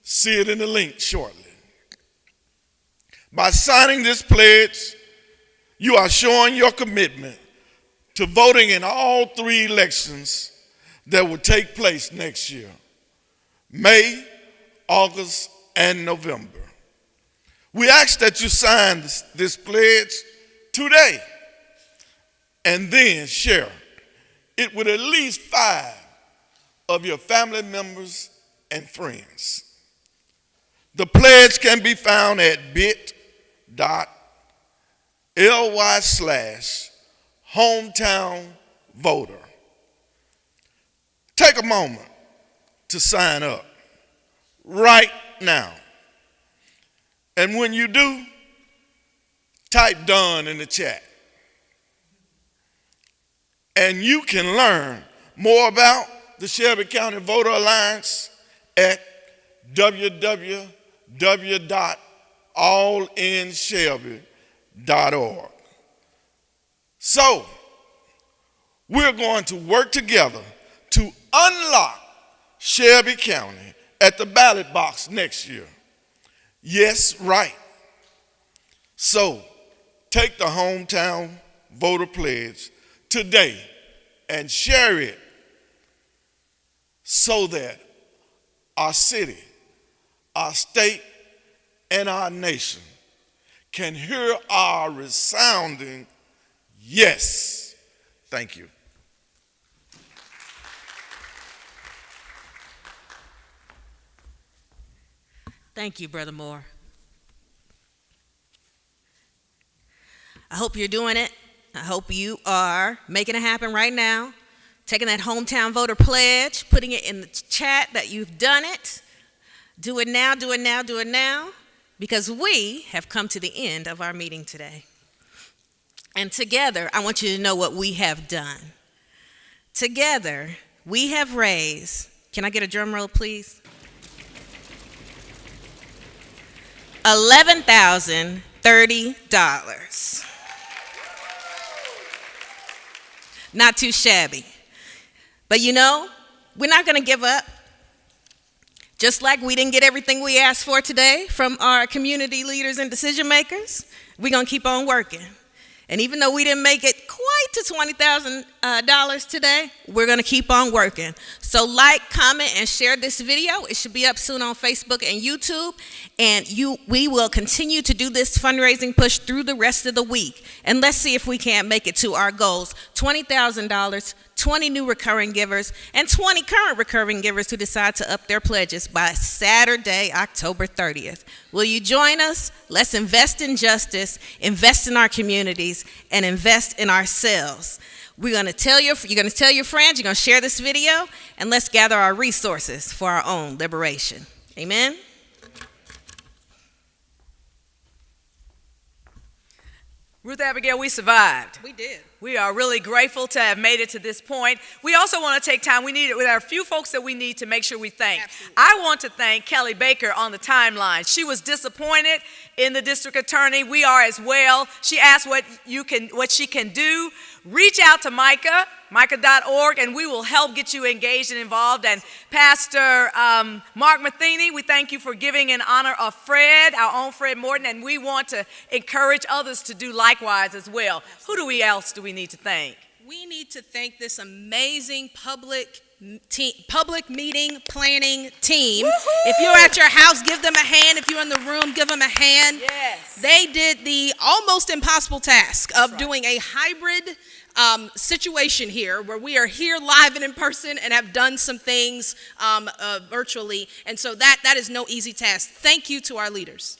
see it in the link shortly. By signing this pledge, you are showing your commitment to voting in all 3 elections that will take place next year, May, August, and November. We ask that you sign this pledge today and then share it with at least 5 of your family members and friends. The pledge can be found at bit.ly/hometown voter. Take a moment to sign up right now. And when you do, type "done" in the chat. And you can learn more about the Shelby County Voter Alliance at www.allinshelby.org. So, we're going to work together to unlock Shelby County at the ballot box next year. Yes, right. So, take the Hometown Voter Pledge today and share it so that our city, our state, and our nation can hear our resounding yes. Thank you. Thank you, Brother Moore. I hope you're doing it. I hope you are making it happen right now, taking that hometown voter pledge, putting it in the chat that you've done it. Do it now, do it now, do it now, because we have come to the end of our meeting today. And together, I want you to know what we have done. Together, we have raised, can I get a drum roll, please? $11,030. Not too shabby. But you know, we're not going to give up. Just like we didn't get everything we asked for today from our community leaders and decision makers, we're going to keep on working. And even though we didn't make it quite to $20,000 today, we're going to keep on working. So like, comment, and share this video. It should be up soon on Facebook and YouTube. And we will continue to do this fundraising push through the rest of the week. And let's see if we can't make it to our goals. $20,000, 20 new recurring givers, and 20 current recurring givers who decide to up their pledges by Saturday, October 30th. Will you join us? Let's invest in justice, invest in our communities, and invest in ourselves. You're going to tell your friends, you're going to share this video, and let's gather our resources for our own liberation. Amen? Ruth Abigail, we survived. We did. We are really grateful to have made it to this point. We also want to take time. There are a few folks that we need to make sure we thank. Absolutely. I want to thank Kelly Baker on the timeline. She was disappointed in the district attorney. We are as well. She asked what she can do. Reach out to MICAH, MICAH.org, and we will help get you engaged and involved. And Pastor Mark Matheny, we thank you for giving in honor of Fred, our own Fred Morton, and we want to encourage others to do likewise as well. Who else do we need to thank? We need to thank this amazing public meeting planning team. Woo-hoo! If you're at your house, give them a hand. If you're in the room, give them a hand. Yes. They did the almost impossible task of doing a hybrid situation here where we are here live and in person and have done some things virtually. And so that is no easy task. Thank you to our leaders.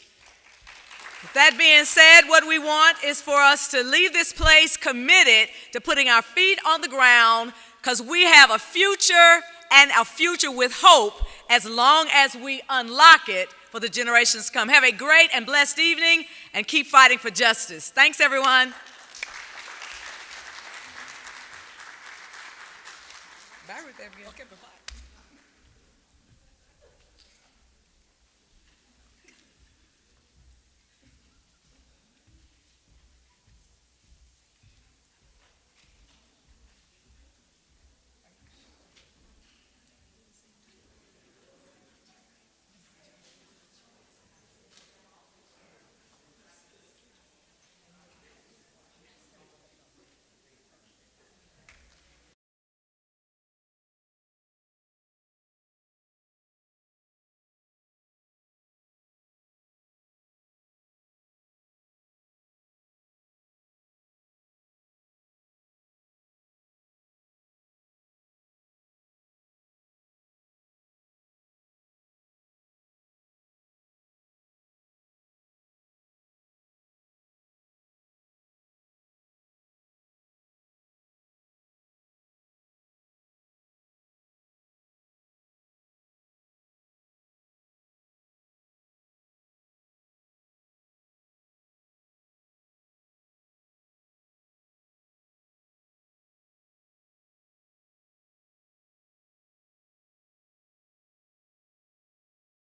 With that being said, what we want is for us to leave this place committed to putting our feet on the ground, because we have a future, and a future with hope, as long as we unlock it for the generations to come. Have a great and blessed evening, and keep fighting for justice. Thanks, everyone. Bye, Ruth Abigail. Okay, bye-bye.